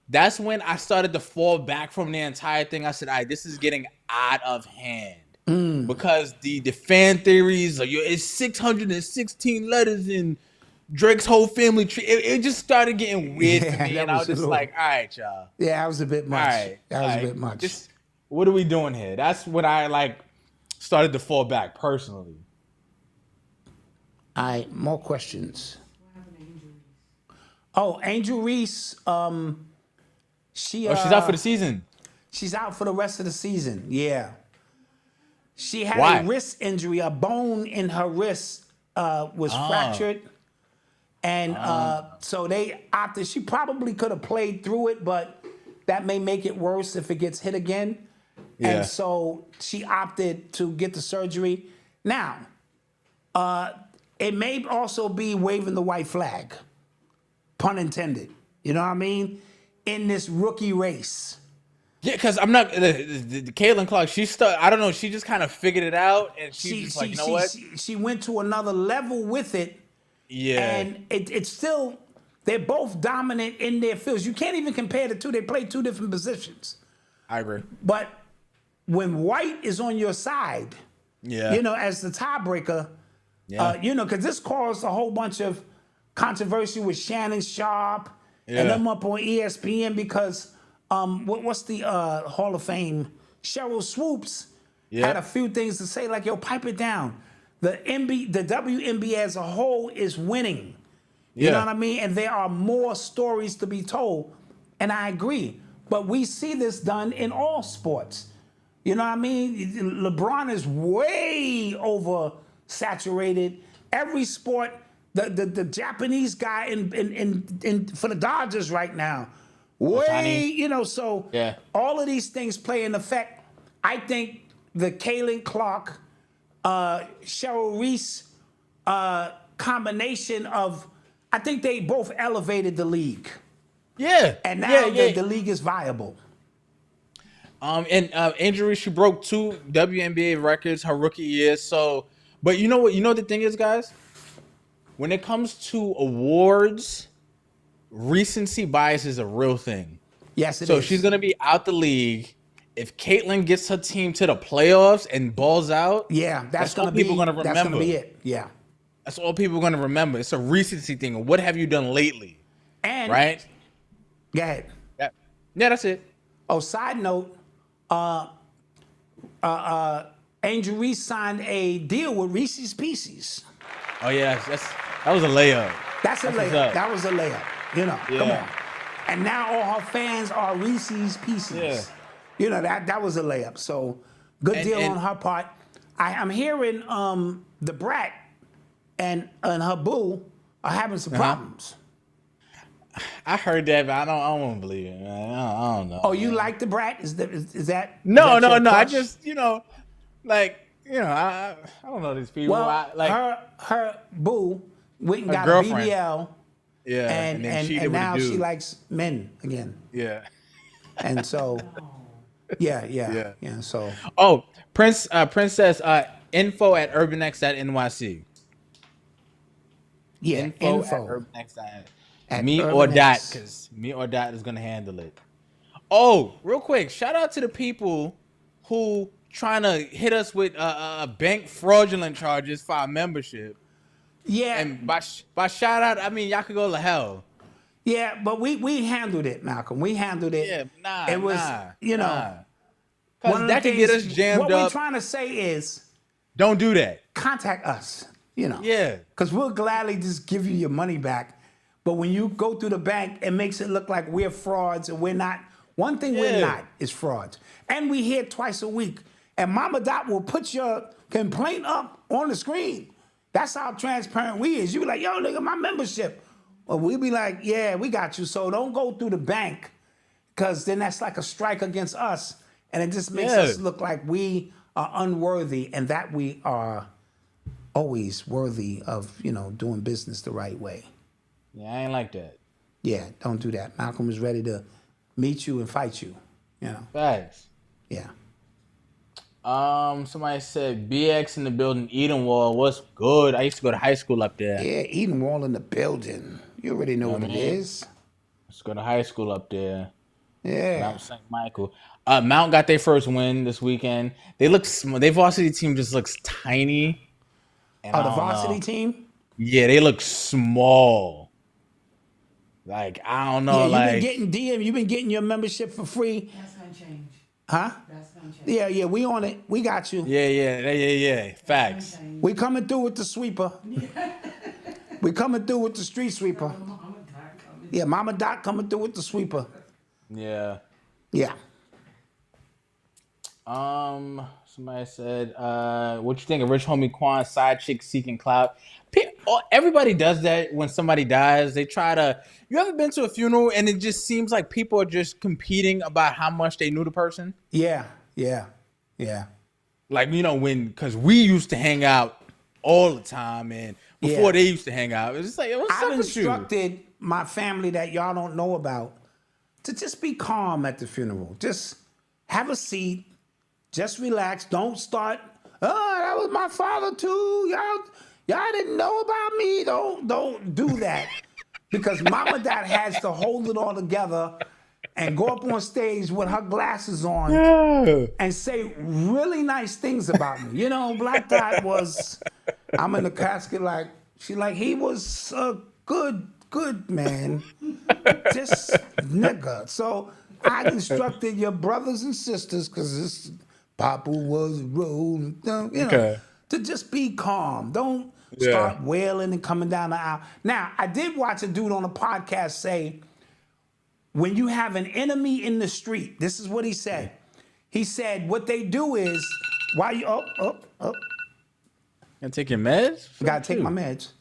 That's when I started to fall back from the entire thing. I said, all right, this is getting out of hand. Because the fan theories, like, it's 616 letters in Drake's whole family tree. It just started getting weird to me. And I was just like, all right, y'all. Yeah, that was a bit much. All right, that was a bit much. What are we doing here? That's when I started to fall back personally. All right, more questions. Oh, Angel Reese, she's out for the season. She's out for the rest of the season. Yeah. She had a wrist injury. A bone in her wrist was fractured. And so they opted. She probably could have played through it, but that may make it worse if it gets hit again. Yeah. And so she opted to get the surgery. Now, it may also be waving the white flag, pun intended. You know what I mean? In this rookie race. Yeah, because I'm not the Caitlin Clark. I don't know. She just kind of figured it out, and she's like, you know what? She went to another level with it. Yeah, and it's still, they're both dominant in their fields. You can't even compare the two. They play 2 different positions. I agree. But when White is on your side, as the tiebreaker, because this caused a whole bunch of controversy with Shannon Sharpe and I'm up on ESPN because what's the Hall of Fame? Cheryl Swoops had a few things to say, like, yo, pipe it down. The WNBA as a whole is winning. You know what I mean? And there are more stories to be told. And I agree. But we see this done in all sports. You know what I mean? LeBron is way oversaturated. Every sport, the Japanese guy in for the Dodgers right now, so all of these things play an effect. I think the Kaylin Clark, Cheryl Reese combination of, I think they both elevated the league. Yeah. And now the league is viable. Injury, she broke 2 WNBA records her rookie year. So, but you know what? You know what the thing is, guys? When it comes to awards, recency bias is a real thing. Yes, it is. So she's gonna be out the league. If Caitlyn gets her team to the playoffs and balls out, that's all people gonna remember. That's gonna be it. Yeah. That's all people are gonna remember. It's a recency thing. What have you done lately? And right? Go ahead. Yeah, that's it. Oh, side note, Angel Reese signed a deal with Reese's Pieces. Oh yeah, that was a layup. That's a layup. That was a layup. Come on. And now all her fans are Reese's Pieces. Yeah. That was a layup. So good deal on her part. I'm hearing the Brat and her boo are having some problems. I heard that, but I don't want to believe it, man. I don't know. Oh, you like the Brat? Is that? No. I just I don't know these people. Well, her boo went and got girlfriend. a BBL. Yeah, and now she likes men again. Yeah. And so, yeah. So. Oh, Princess, info at urbanx.nyc. Yeah, info. At urbanx.nyc. Me or Dot, because Me or Dot is gonna handle it. Oh, real quick, shout out to the people who trying to hit us with bank fraudulent charges for our membership. Yeah. And by shout out, I mean y'all could go to hell. Yeah, but we handled it, Malcolm. We handled it. Yeah, it was, because that could get us jammed up. What we're trying to say is, don't do that. Contact us. Yeah. Because we'll gladly just give you your money back. But when you go through the bank, it makes it look like we're frauds, and we're not. One thing we're not is frauds. And we here twice a week. And Mama Dot will put your complaint up on the screen. That's how transparent we is. You be like, yo, nigga, my membership. Well, we be like, yeah, we got you. So don't go through the bank, because then that's like a strike against us. And it just makes us look like we are unworthy, and that we are always worthy of, doing business the right way. Yeah, I ain't like that. Yeah, don't do that. Malcolm is ready to meet you and fight you. Facts. Yeah. Somebody said BX in the building, Edenwall. What's good? I used to go to high school up there. Yeah, Edenwall in the building. You already know what it is. Let's go to high school up there. Yeah. Mount St. Michael. Mount got their first win this weekend. They look small. Their varsity team just looks tiny. The varsity team? Yeah, they look small. Like, I don't know. You've been getting your membership for free. That's gonna change. Huh? That's gonna change. Yeah, we on it. We got you. Yeah. Facts. We coming through with the sweeper. We coming through with the street sweeper. Yeah, Mama Dot coming through with the sweeper. Yeah. Yeah. Somebody said, what you think of Rich Homie Quan side chick seeking clout? Everybody does that when somebody dies. They try to. You ever been to a funeral and it just seems like people are just competing about how much they knew the person? Yeah. Like, because we used to hang out all the time, and before they used to hang out, it's just like, what's up with you? I've instructed my family that y'all don't know about to just be calm at the funeral. Just have a seat. Just relax. Don't start. Oh, that was my father too. Y'all didn't know about me. Don't do that. Because Mama Dot has to hold it all together and go up on stage with her glasses on and say really nice things about me. Black Dot was, I'm in the casket he was a good man. This nigga. So I instructed your brothers and sisters, because this Papa was rolling, to just be calm. Don't start wailing and coming down the aisle. Now, I did watch a dude on a podcast say, when you have an enemy in the street, this is what he said. He said, what they do is, while you, Gonna take your meds? Gotta take my meds.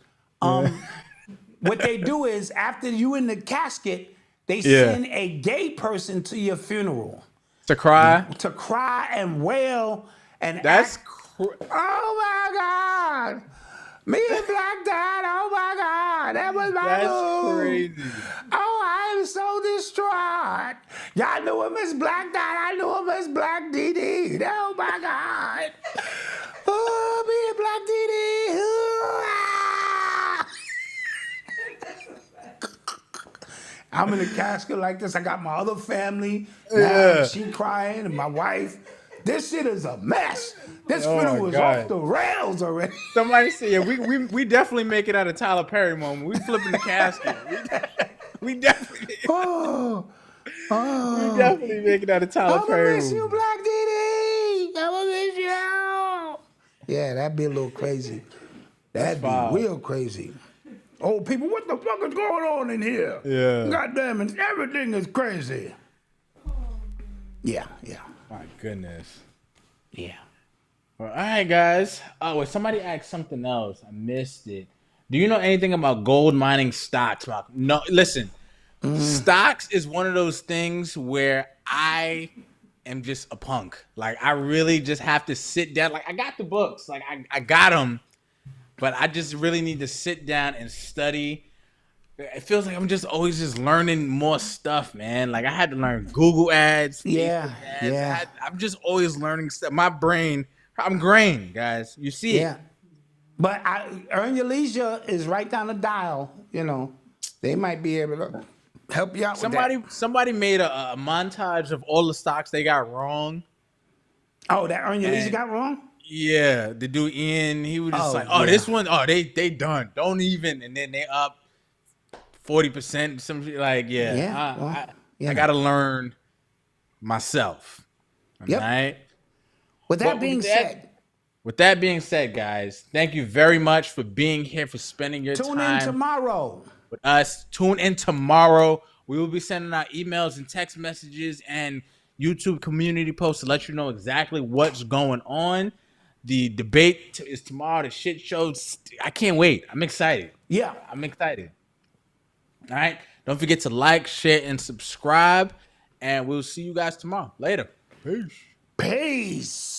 What they do is, after you in the casket, they send a gay person to your funeral. To cry? To cry and wail and That's oh my God. Me and Black Dad, oh my God. That was my move. Crazy. Oh, I am so distraught. Y'all knew him as Black Dad. I knew him as Black DD. Oh my God. Oh, me and Black DD. I'm in a casket like this. I got my other family. Now she crying and my wife. This shit is a mess. This funeral was off the rails already. Somebody said, we definitely make it out of Tyler Perry moment. We flipping the casket. We definitely. We definitely make it out of Tyler Perry. I miss you, Black Diddy. I miss you. Yeah, that'd be a little crazy. That'd be real crazy. Oh, people, what the fuck is going on in here? Yeah. God damn it, everything is crazy. Yeah. My goodness. Yeah. All right, guys. Oh, wait, somebody asked something else. I missed it. Do you know anything about gold mining stocks, Malcolm? No, listen. Stocks is one of those things where I am just a punk. Like, I really just have to sit down. Like, I got the books. Like, I got them. But I just really need to sit down and study. It feels like I'm just always just learning more stuff, man. Like I had to learn Google ads. Yeah. I'm just always learning stuff. My brain, I'm graying, guys. You see it. But Earn Your Leisure is right down the dial. You know, they might be able to help you out with that. Somebody made a montage of all the stocks they got wrong. Oh, that Earn Your Leisure got wrong? Yeah, the dude Ian, he was just this one, they done. Don't even, and then they up 40%. Some shit like, I gotta learn myself. Yep. Right. With that being said, guys, thank you very much for being here, for spending your time. Tune in tomorrow with us. Tune in tomorrow. We will be sending out emails and text messages and YouTube community posts to let you know exactly what's going on. The debate is tomorrow. The shit show. I can't wait. I'm excited. Yeah. I'm excited. All right. Don't forget to like, share, and subscribe. And we'll see you guys tomorrow. Later. Peace.